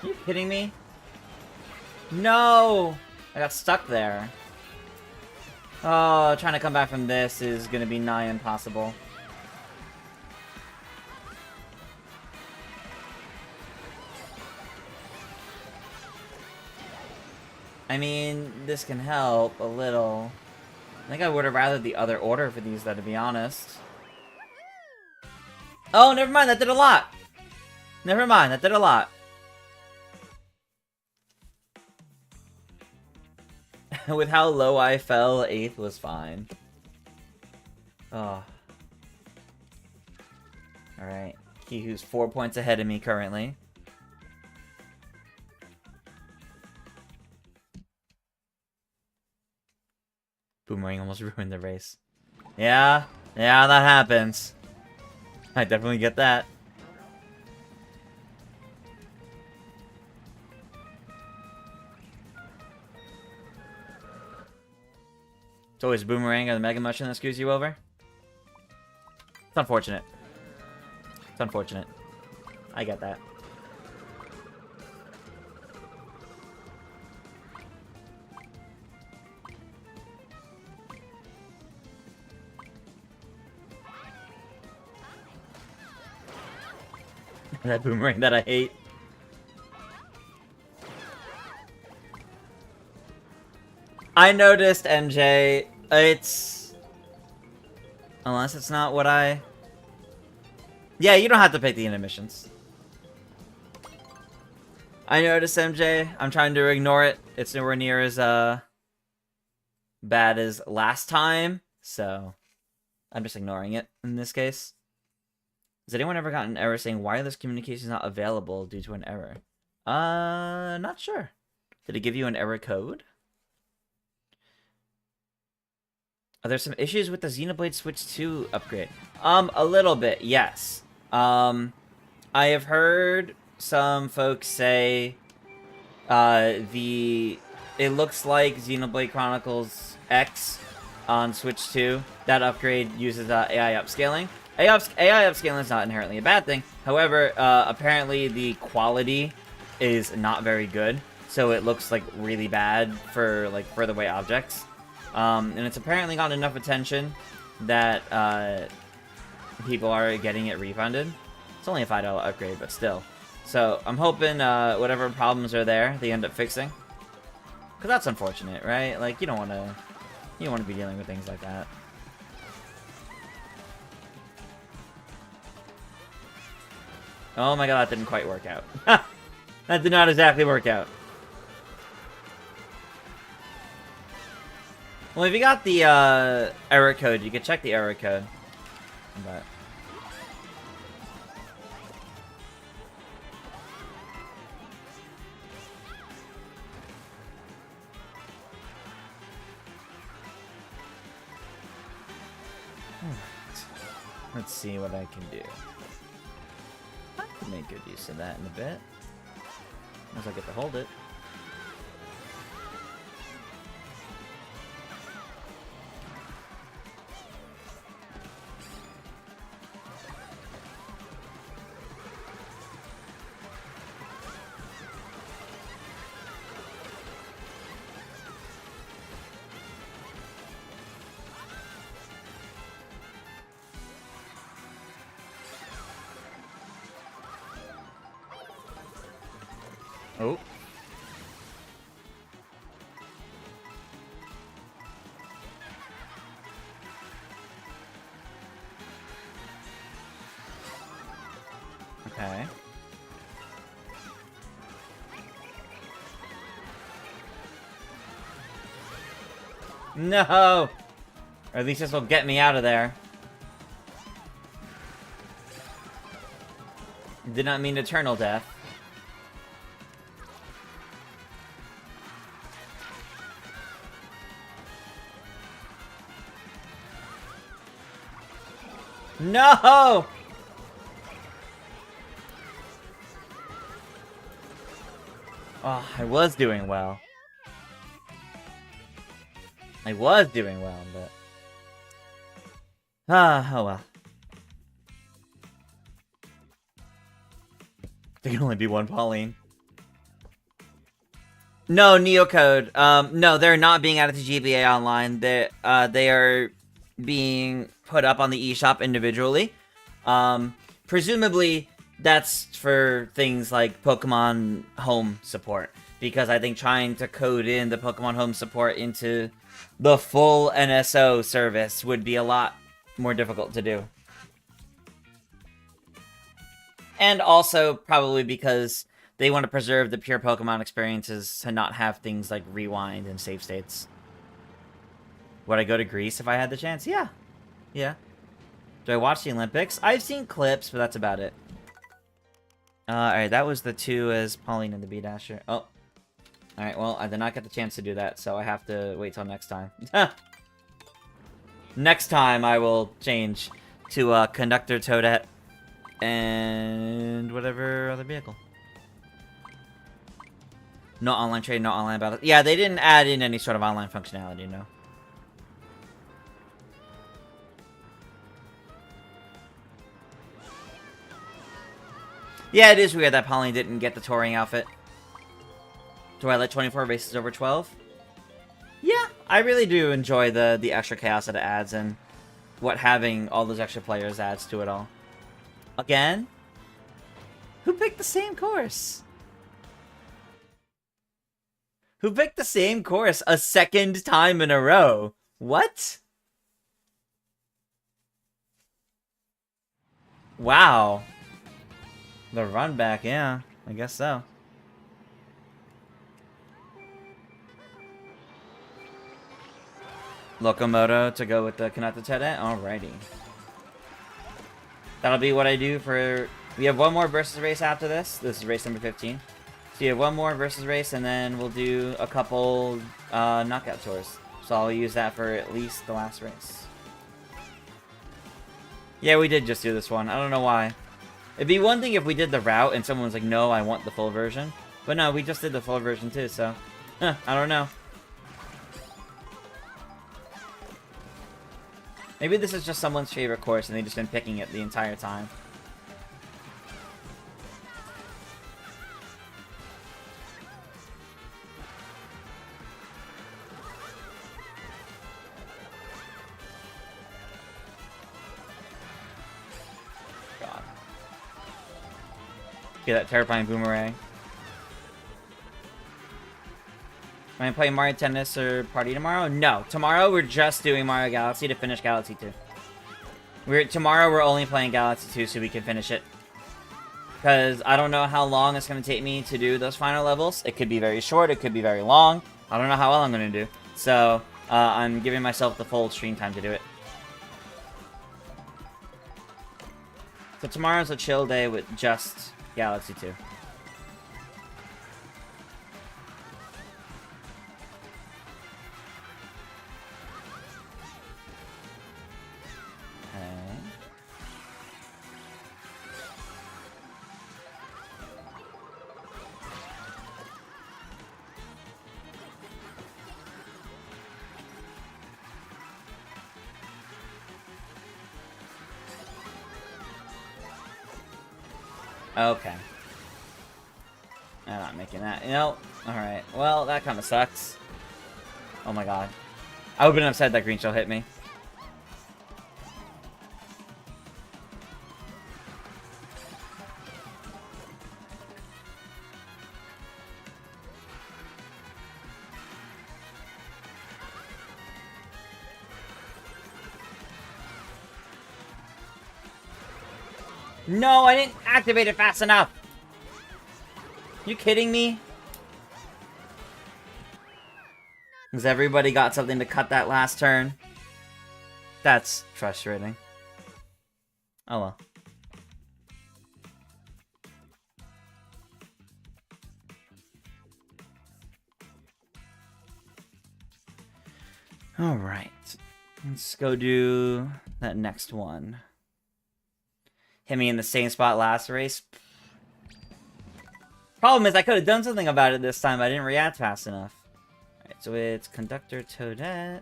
Are you kidding me? No! I got stuck there. Oh, trying to come back from this is gonna be nigh impossible. I mean, this can help a little. I think I would have rather the other order for these, though, to be honest. Oh, never mind, that did a lot! Never mind, that did a lot. With how low I fell, 8th was fine. Oh. Alright. He who's 4 points ahead of me currently. Boomerang almost ruined the race. Yeah, that happens. I definitely get that. It's always Boomerang or the Mega Mushroom that screws you over. It's unfortunate. It's unfortunate. I get that. That Boomerang that I hate. I noticed, MJ. It's... Unless it's not what I... Yeah, you don't have to pick the intermissions. I noticed, MJ. I'm trying to ignore it. It's nowhere near as bad as last time, so I'm just ignoring it in this case. Has anyone ever gotten an error saying wireless communication is not available due to an error? Not sure. Did it give you an error code? Are there some issues with the Xenoblade Switch 2 upgrade? A little bit, yes. I have heard some folks say it looks like Xenoblade Chronicles X on Switch 2. That upgrade uses AI upscaling. AI upscaling is not inherently a bad thing. However, apparently the quality is not very good, so it looks like really bad for like further away objects. And it's apparently got enough attention that people are getting it refunded. It's only a $5 upgrade, but still. So I'm hoping whatever problems are there, they end up fixing. Cause that's unfortunate, right? Like you don't want to be dealing with things like that. Oh my god, that didn't quite work out. That did not exactly work out. Well, if you got the error code, you could check the error code. But... Let's see what I can do. I can make good use of that in a bit. Once I get to hold it. Oh. Okay. No! Or at least this will get me out of there. Did not mean eternal death. No! Oh, I was doing well. I was doing well, but... oh well. There can only be one Pauline. No, Neocode. No, they're not being added to GBA Online. They are being put up on the eShop individually. Presumably, that's for things like Pokemon Home support. Because I think trying to code in the Pokemon Home support into the full NSO service would be a lot more difficult to do. And also, probably because they want to preserve the pure Pokemon experiences to not have things like rewind and save states. Would I go to Greece if I had the chance? Yeah. Yeah. Do I watch the Olympics? I've seen clips, but that's about it. Alright, that was the 2 as Pauline and the B-Dasher. Oh. Alright, well, I did not get the chance to do that, so I have to wait till next time. Next time I will change to Conductor Toadette and whatever other vehicle. No online trade, no online battle. Yeah, they didn't add in any sort of online functionality, no. Yeah, it is weird that Pauline didn't get the touring outfit. Do I let 24 races over 12? Yeah, I really do enjoy the extra chaos that it adds and what having all those extra players adds to it all. Again? Who picked the same course? Who picked the same course a second time in a row? What? Wow. The run back, yeah. I guess so. Locomoto to go with the connected head. Alrighty. That'll be what I do for... We have one more versus race after this. This is race number 15. So you have one more versus race, and then we'll do a couple knockout tours. So I'll use that for at least the last race. Yeah, we did just do this one. I don't know why. It'd be one thing if we did the route and someone was like, no, I want the full version. But no, we just did the full version too, so... I don't know. Maybe this is just someone's favorite course and they've just been picking it the entire time. God. Get that terrifying boomerang. Am I playing Mario Tennis or Party tomorrow? No. Tomorrow we're just doing Mario Galaxy to finish Galaxy 2. Tomorrow we're only playing Galaxy 2 so we can finish it. Because I don't know how long it's going to take me to do those final levels. It could be very short, it could be very long. I don't know how well I'm going to do. So, I'm giving myself the full stream time to do it. So tomorrow's a chill day with just Galaxy 2. Okay. I'm not making that. You know? Alright. Well, that kind of sucks. Oh my god. I would've been upset that green shell hit me. No, I didn't activate it fast enough. You kidding me? Because everybody got something to cut that last turn. That's frustrating. Oh well. Alright. Let's go do that next one. Hit me in the same spot last race. Problem is, I could have done something about it this time, but I didn't react fast enough. Alright, so it's Conductor Toadette.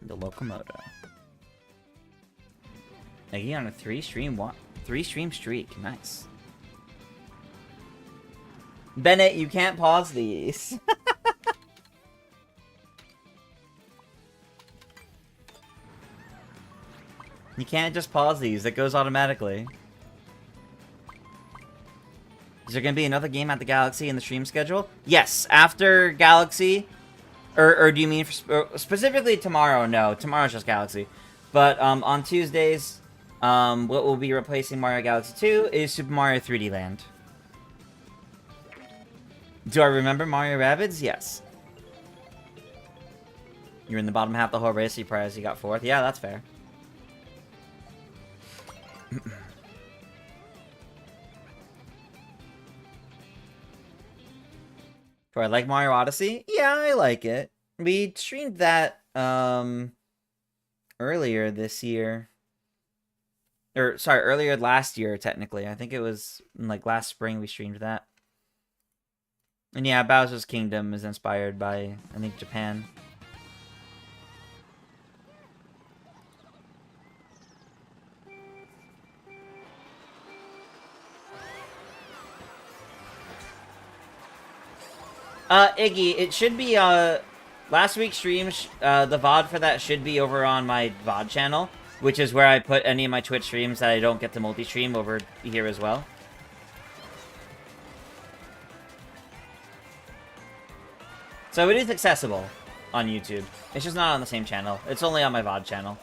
The Locomoto. Eggy on a three stream streak. Nice. Bennett, you can't pause these. You can't just pause these, it goes automatically. Is there gonna be another game at the Galaxy in the stream schedule? Yes, after Galaxy. Or do you mean specifically tomorrow? No, tomorrow's just Galaxy. But on Tuesdays, what will be replacing Mario Galaxy 2 is Super Mario 3D Land. Do I remember Mario Rabbids? Yes. You're in the bottom half of the whole race, you probably got 4th. Yeah, that's fair. Do I like Mario Odyssey? Yeah, I like it. We streamed that earlier this year. Or sorry, earlier last year technically. I think it was like last spring we streamed that. And yeah, Bowser's Kingdom is inspired by, I think, Japan. Iggy, it should be, last week's stream, the VOD for that should be over on my VOD channel, which is where I put any of my Twitch streams that I don't get to multi-stream over here as well. So it is accessible on YouTube. It's just not on the same channel. It's only on my VOD channel.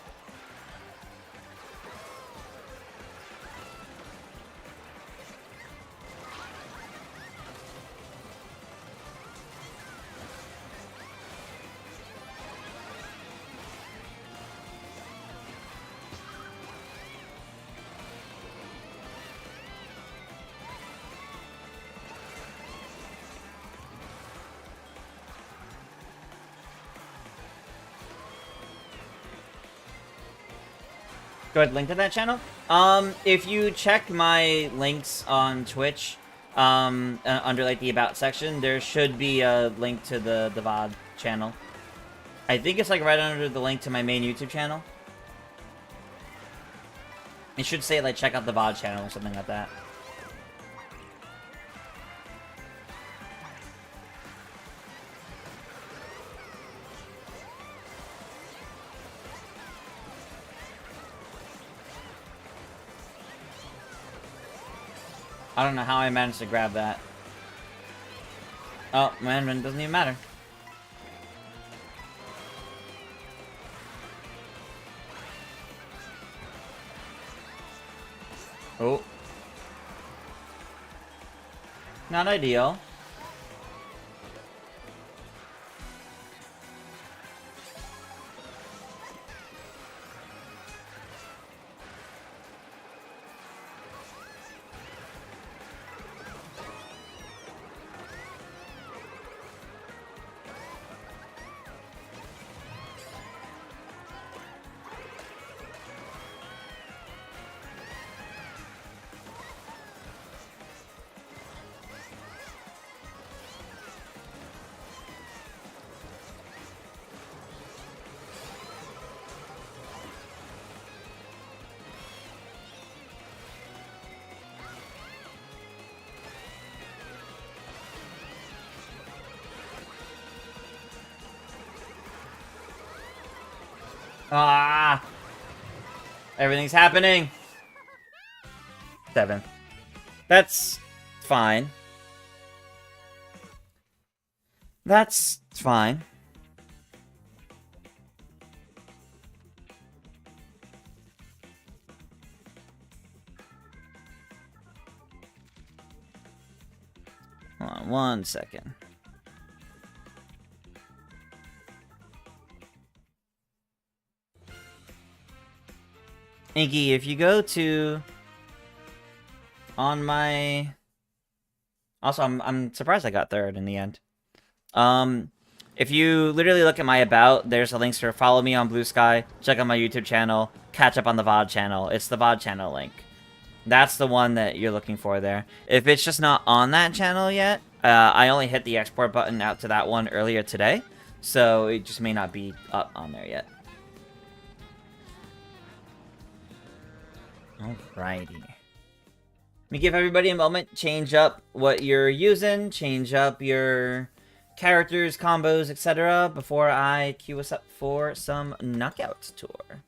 Go ahead, link to that channel. If you check my links on Twitch, under like the About section, there should be a link to the VOD channel. I think it's like right under the link to my main YouTube channel. It should say like check out the VOD channel or something like that. I don't know how I managed to grab that. Oh, man, it doesn't even matter. Oh. Not ideal. Ah! Everything's happening! 7. That's fine. That's fine. Hold on 1 second. Inky, if you go to on my also I'm surprised I got 3rd in the end. If you literally look at my about, there's a link for follow me on Blue Sky, check out my YouTube channel, catch up on the VOD channel. It's the VOD channel link. That's the one that you're looking for there. If it's just not on that channel yet, I only hit the export button out to that one earlier today, so it just may not be up on there yet. Alrighty. Let me give everybody a moment, change up what you're using, change up your characters, combos, etc. before I queue us up for some Knockout Tour.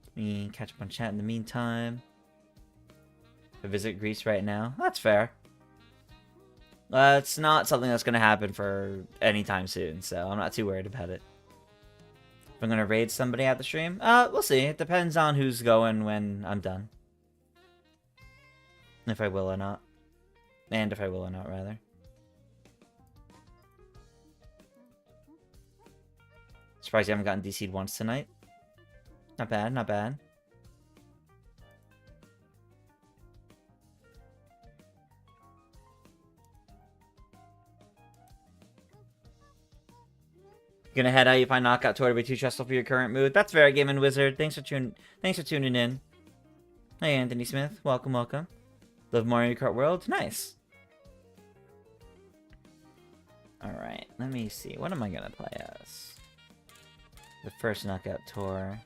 Let me catch up on chat in the meantime. I visit Greece right now. That's fair. It's not something that's going to happen for any time soon, so I'm not too worried about it. If I'm gonna raid somebody at the stream? We'll see. It depends on who's going when I'm done. If I will or not. And if I will or not, rather. Surprised you haven't gotten DC'd once tonight. Not bad, not bad. Gonna head out, you find Knockout Tour to be too stressful for your current mood. That's fair, Gaming Wizard. Thanks for tuning in. Hey, Anthony Smith. Welcome, welcome. Love Mario Kart World? Nice. Alright, let me see. What am I gonna play as? The first Knockout Tour.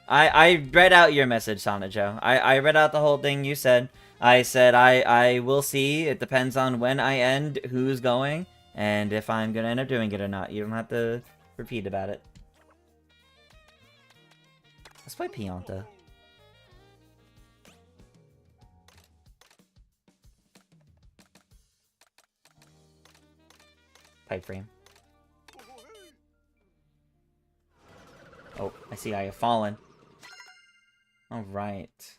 I read out your message, Sonic-Joe. I read out the whole thing you said. I said I will see. It depends on when I end, who's going. And if I'm gonna end up doing it or not, you don't have to repeat about it. Let's play Pianta. pipe frame. Oh, I see I have fallen. Alright.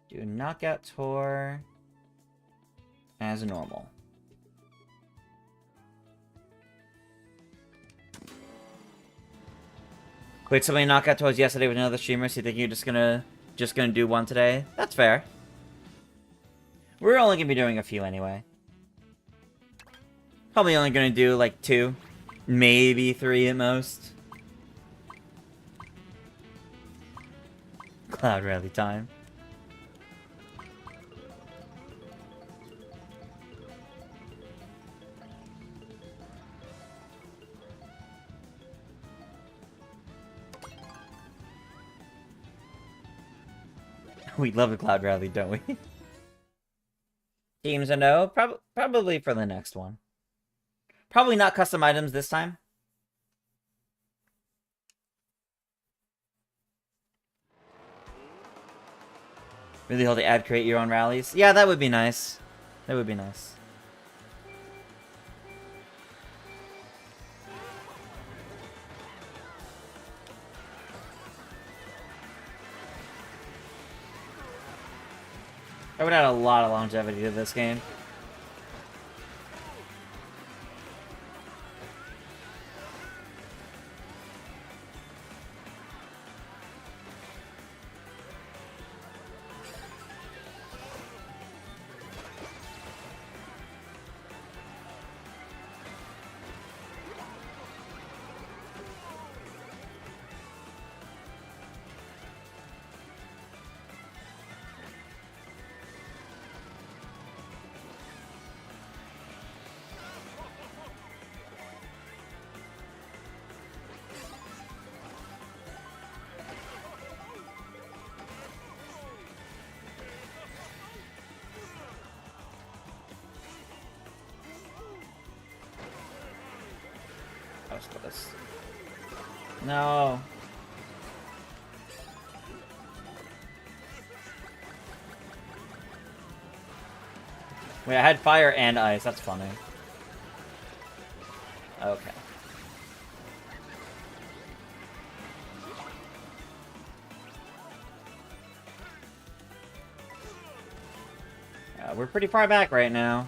Do knockout tour as normal. Wait, so many knockout tours yesterday with another streamer, so you think you're just gonna do one today? That's fair. We're only gonna be doing a few anyway. Probably only gonna do like 2, maybe 3 at most. Cloud rally time. We love a cloud rally, don't we? Teams a no? Probably for the next one. Probably not custom items this time. Really hold to add create your own rallies? Yeah, that would be nice. That would be nice. I would add a lot of longevity to this game. No. Wait, I had fire and ice. That's funny. Okay. We're pretty far back right now.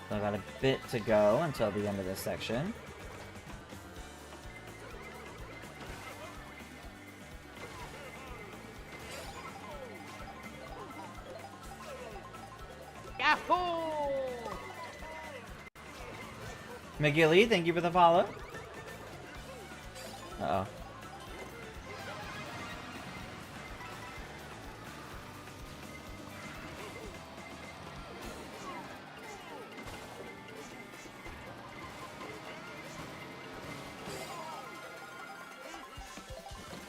So I got a bit to go until the end of this section. Yahoo! McGilly, thank you for the follow. Uh-oh.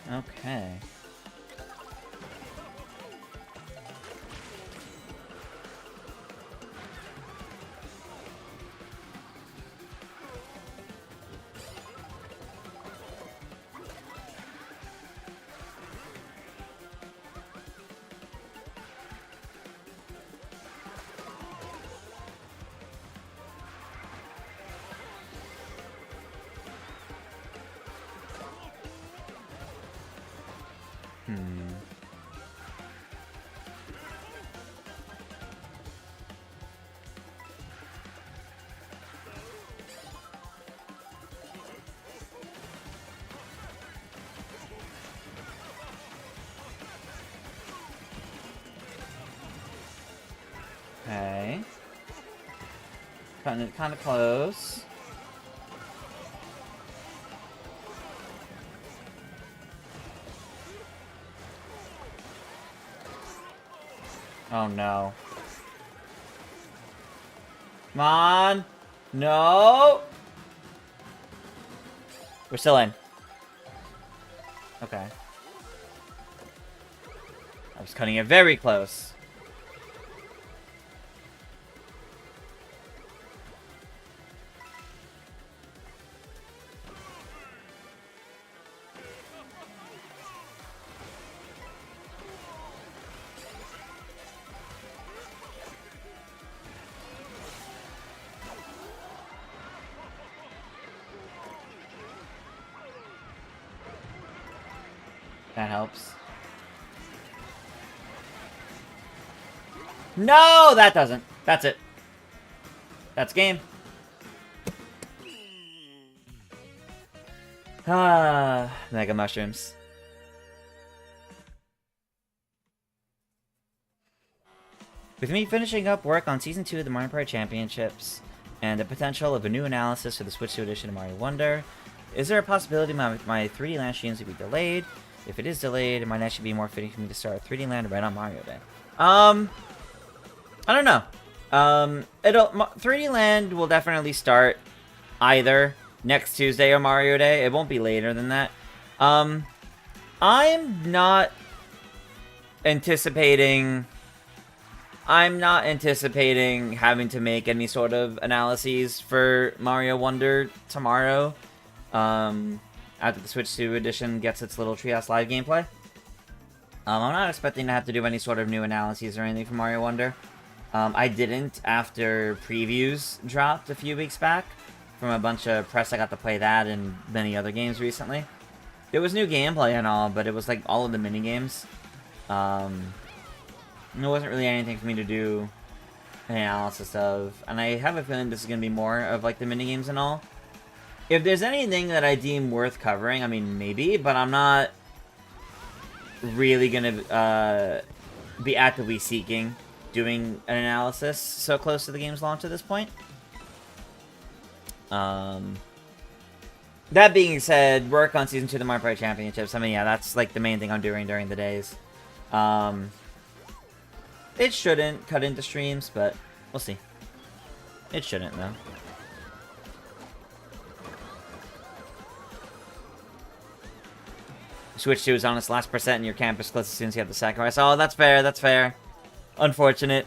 Okay. Okay. Cutting it kind of close. Oh no. Come on! No! We're still in. Okay. I was cutting it very close. That helps. No, that doesn't. That's it. That's game. Ah, Mega Mushrooms. With me finishing up work on Season 2 of the Mario Kart Championships, and the potential of a new analysis for the Switch 2 edition of Mario Wonder, is there a possibility my 3D Land streams will be delayed? If it is delayed, it might actually be more fitting for me to start 3D Land right on Mario Day. I don't know. 3D Land will definitely start either next Tuesday or Mario Day. It won't be later than that. I'm not anticipating having to make any sort of analyses for Mario Wonder tomorrow. After the Switch 2 edition gets its little Treehouse Live gameplay. I'm not expecting to have to do any sort of new analyses or anything for Mario Wonder. I didn't after previews dropped a few weeks back from a bunch of press. I got to play that and many other games recently. There was new gameplay and all, but it was like all of the minigames. There wasn't really anything for me to do an analysis of. And I have a feeling this is going to be more of like the minigames and all. If there's anything that I deem worth covering, I mean, maybe, but I'm not really going to be actively seeking doing an analysis so close to the game's launch at this point. That being said, work on Season 2 of the Mario Kart Championships, I mean, yeah, that's like the main thing I'm doing during the days. It shouldn't cut into streams, but we'll see. It shouldn't, though. Switch 2 is on its last percent in your campus clips as soon as you have the sacrifice. Oh, that's fair, that's fair. Unfortunate.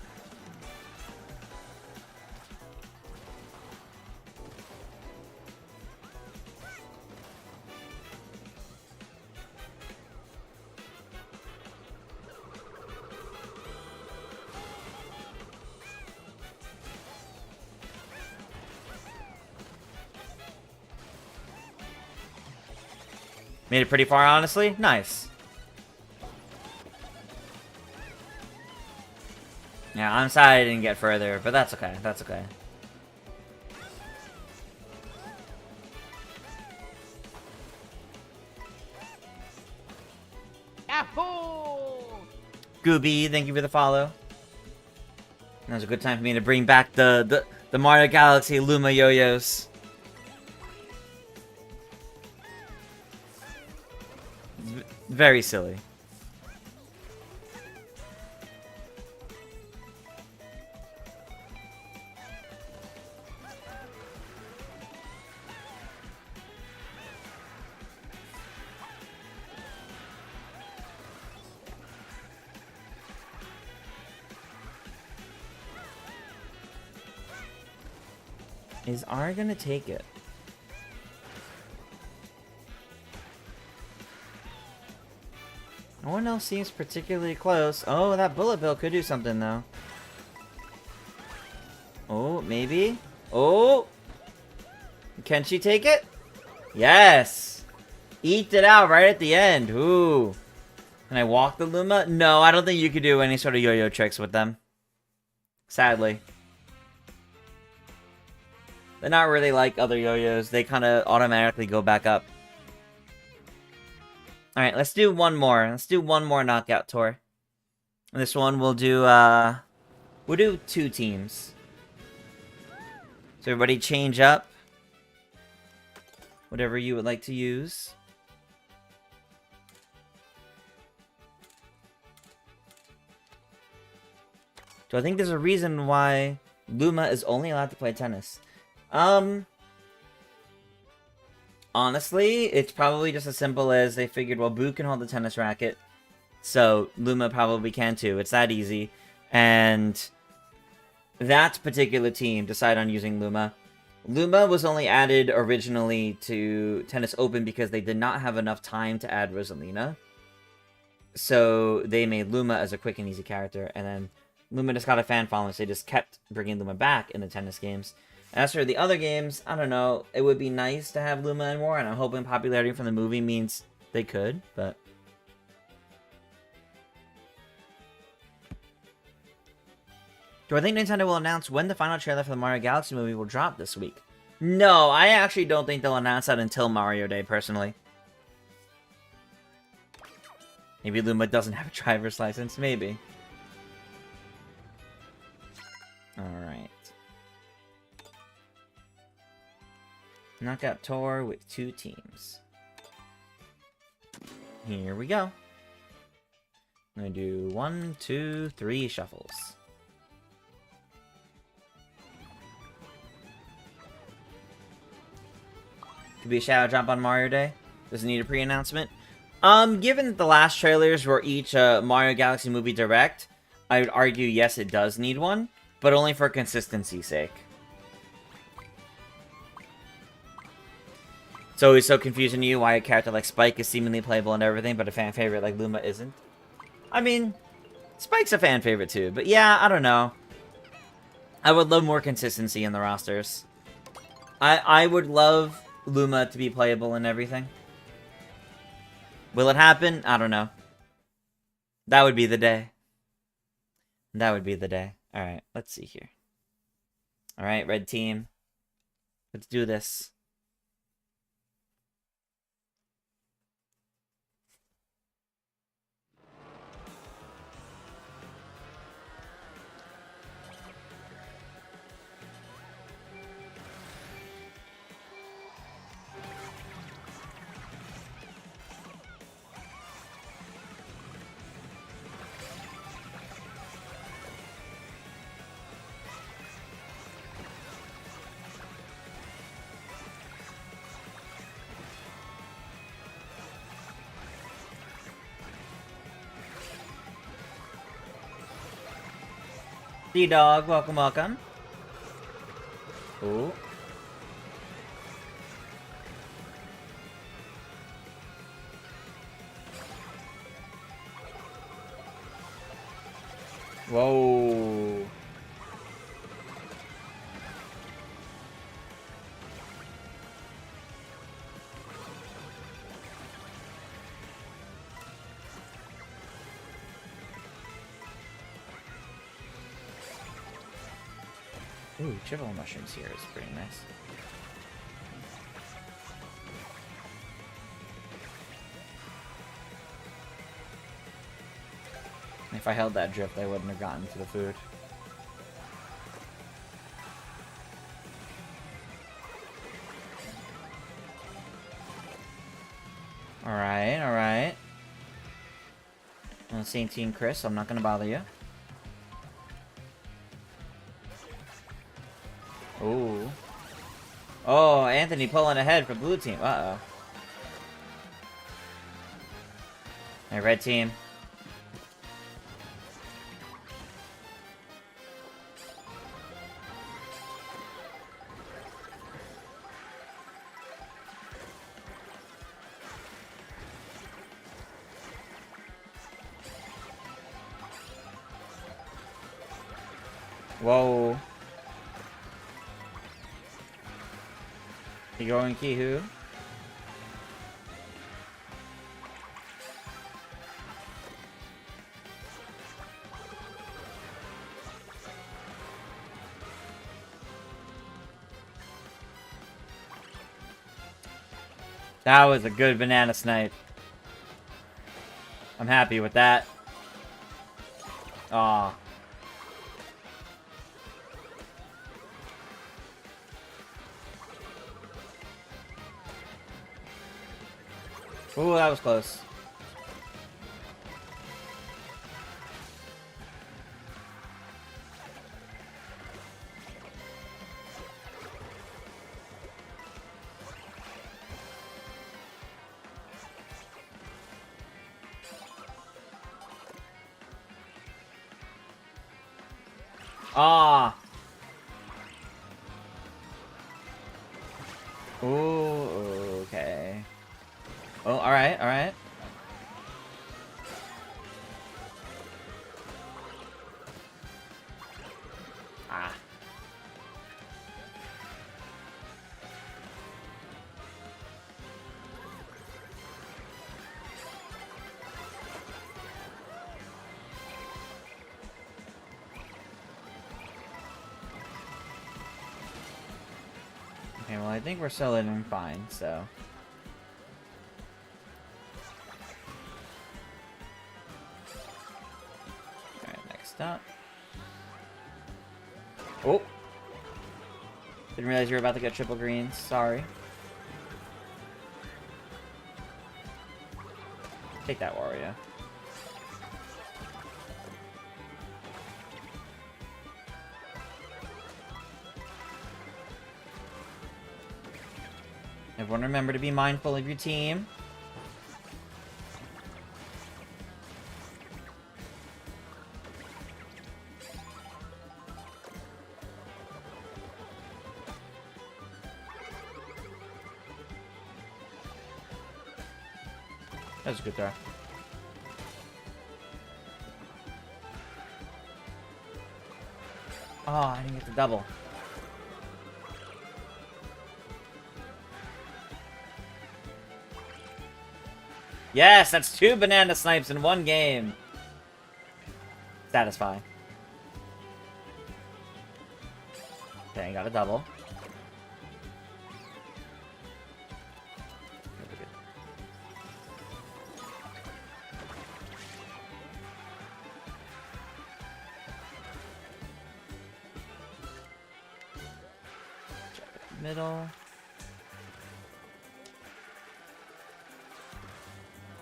Made it pretty far, honestly. Nice. Yeah, I'm sorry I didn't get further, but that's okay. That's okay. Yahoo! Gooby, thank you for the follow. That was a good time for me to bring back the Mario Galaxy Luma yo-yos. Very silly. Is R gonna take it? No one else seems particularly close. Oh, that bullet bill could do something, though. Oh, maybe? Oh! Can she take it? Yes! Eked it out right at the end. Ooh. Can I walk the Luma? No, I don't think you could do any sort of yo-yo tricks with them. Sadly. They're not really like other yo-yos. They kind of automatically go back up. Alright, let's do one more. Let's do one more knockout tour. This one we'll do, we'll do 2 teams. So everybody change up. Whatever you would like to use. So I think there's a reason why Luma is only allowed to play tennis. Honestly, it's probably just as simple as they figured, well, Boo can hold the tennis racket, so Luma probably can too. It's that easy. And that particular team decided on using Luma. Luma was only added originally to Tennis Open because they did not have enough time to add Rosalina. So they made Luma as a quick and easy character, and then Luma just got a fan following, so they just kept bringing Luma back in the tennis games. As for the other games, I don't know. It would be nice to have Luma and more, and I'm hoping popularity from the movie means they could, but... Do I think Nintendo will announce when the final trailer for the Mario Galaxy movie will drop this week? No, I actually don't think they'll announce that until Mario Day, personally. Maybe Luma doesn't have a driver's license, maybe. Alright. Knockout tour with 2 teams. Here we go. I'm gonna do 1, 2, 3 shuffles. Could be a shadow drop on Mario Day. Does it need a pre-announcement? Given that the last trailers were each Mario Galaxy movie direct, I would argue yes, it does need one, but only for consistency's sake. It's always so confusing to you why a character like Spike is seemingly playable and everything, but a fan favorite like Luma isn't. I mean, Spike's a fan favorite too, but yeah, I don't know. I would love more consistency in the rosters. I would love Luma to be playable and everything. Will it happen? I don't know. That would be the day. That would be the day. Alright, let's see here. Alright, red team. Let's do this. D-Dog, welcome, welcome. Ooh. Whoa. Ooh, triple mushrooms here is pretty nice. If I held that drift, I wouldn't have gotten to the food. Alright, alright. Well, same team, Chris, so I'm not gonna bother you. Ooh. Oh, Anthony pulling ahead for blue team. Uh-oh. Hey, red team. Whoa. You going, Kihu? That was a good banana snipe. I'm happy with that. Aw. Ooh, that was close. Ah. Ooh, okay. Oh, alright, alright. Ah. Okay, well, I think we're still in fine, so... Alright, next up. Oh! Didn't realize you were about to get triple greens. Sorry. Take that, Wario. Everyone remember to be mindful of your team. That was a good throw. Oh, I didn't get the double. Yes, that's 2 banana snipes in 1 game. Satisfying. Okay, got a double. Middle.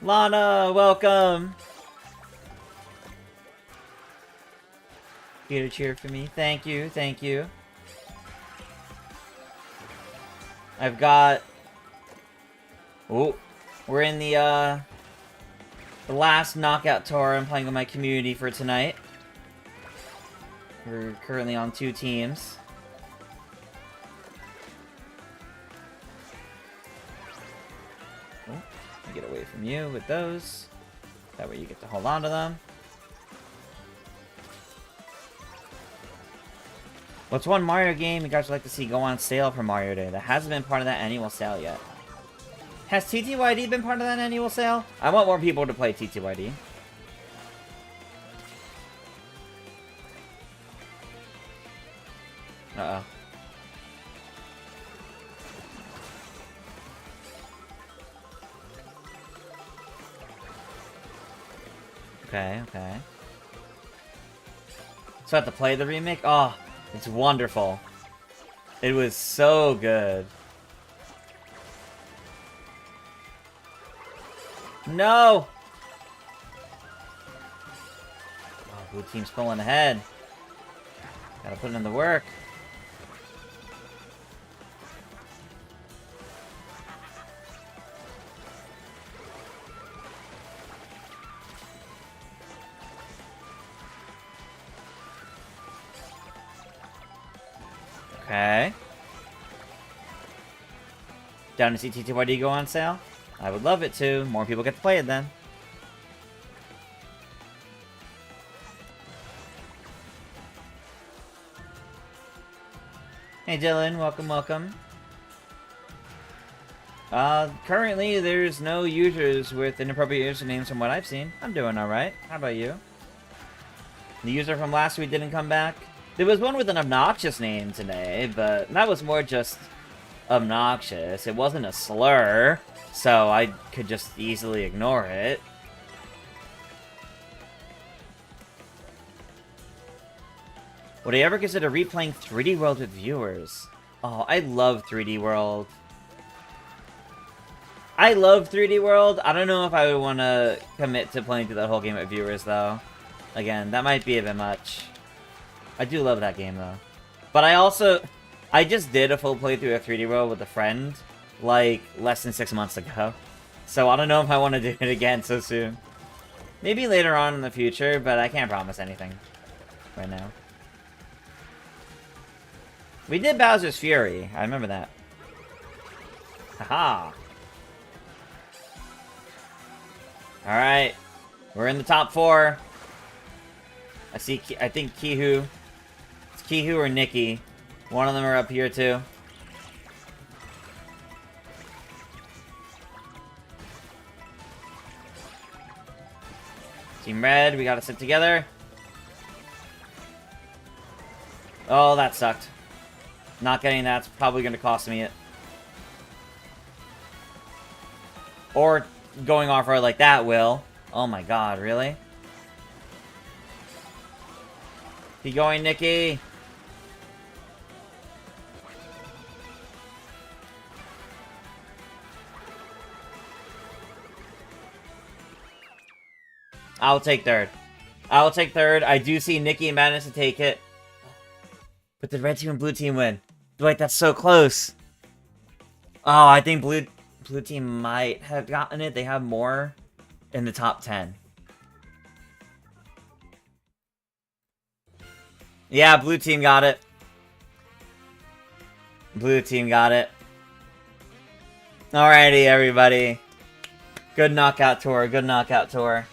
Lana, welcome. Here to cheer for me. Thank you, thank you. I've got... Oh, we're in the last knockout tour I'm playing with my community for tonight. We're currently on 2 teams. Oh, I get away from you with those. That way you get to hold on to them. What's one Mario game you guys would like to see go on sale for Mario Day that hasn't been part of that annual sale yet? Has TTYD been part of that annual sale? I want more people to play TTYD. Uh-oh. Okay, okay. So I have to play the remake? Oh, it's wonderful. It was so good. No! Oh, blue team's pulling ahead. Gotta put in the work. Okay. Down to see TTYD go on sale? I would love it to. More people get to play it then. Hey Dylan, welcome, welcome. Currently there's no users with inappropriate usernames from what I've seen. I'm doing alright. How about you? The user from last week didn't come back. There was one with an obnoxious name today, but that was more just obnoxious. It wasn't a slur, so I could just easily ignore it. Would I ever consider replaying 3D World with viewers? Oh, I love 3D World. I love 3D World. I don't know if I would want to commit to playing through that whole game with viewers, though. Again, that might be a bit much. I do love that game, though. But I just did a full playthrough of 3D World with a friend, like, less than 6 months ago. So I don't know if I want to do it again so soon. Maybe later on in the future, but I can't promise anything right now. We did Bowser's Fury. I remember that. Haha. Alright. We're in the top 4. I think Kihu. It's Kihu or Nikki. One of them are up here too. Team Red, we gotta sit together. Oh, that sucked. Not getting that's probably gonna cost me it. Or going off road like that will. Oh my god, really? Keep going, Nikki. I'll take third. I'll take third. I do see Nikki and Madness to take it. But the red team and blue team win. Dwight, that's so close. Oh, I think blue team might have gotten it. They have more in the top 10. Yeah, blue team got it. Blue team got it. Alrighty, everybody. Good knockout tour. Good knockout tour.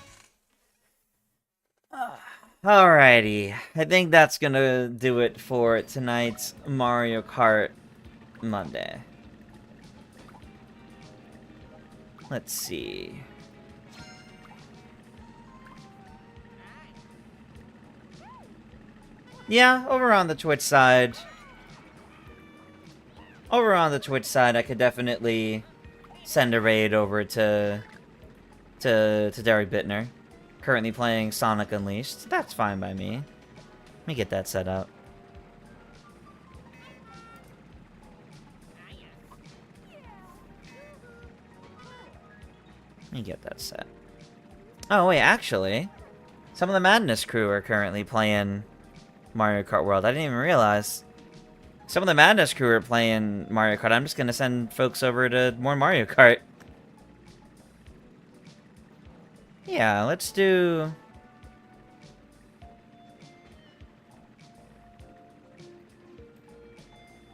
Alrighty. I think that's gonna do it for tonight's Mario Kart Monday. Let's see. Yeah, over on the Twitch side. I could definitely send a raid over to Derek Bittner. Currently playing Sonic Unleashed. That's fine by me. Let me get that set up. Let me get that set. Oh, wait, actually, some of the Madness crew are currently playing Mario Kart World. I didn't even realize. Some of the Madness crew are playing Mario Kart. I'm just going to send folks over to more Mario Kart. Yeah, let's do...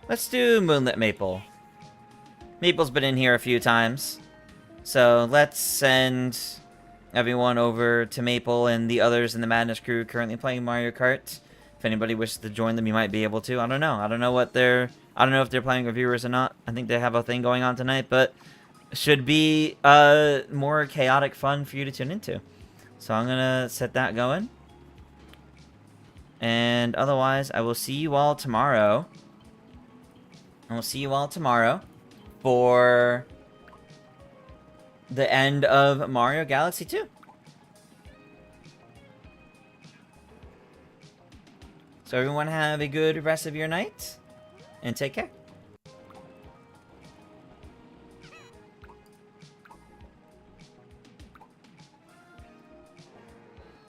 Let's do Moonlit Maple. Maple's been in here a few times. So let's send everyone over to Maple and the others in the Madness crew currently playing Mario Kart. If anybody wishes to join them, you might be able to. I don't know. I don't know what they're... I don't know if they're playing with viewers or not. I think they have a thing going on tonight, but should be more chaotic fun for you to tune into. So I'm gonna set that going. And otherwise, I will see you all tomorrow. For the end of Mario Galaxy 2. So everyone have a good rest of your night, and take care.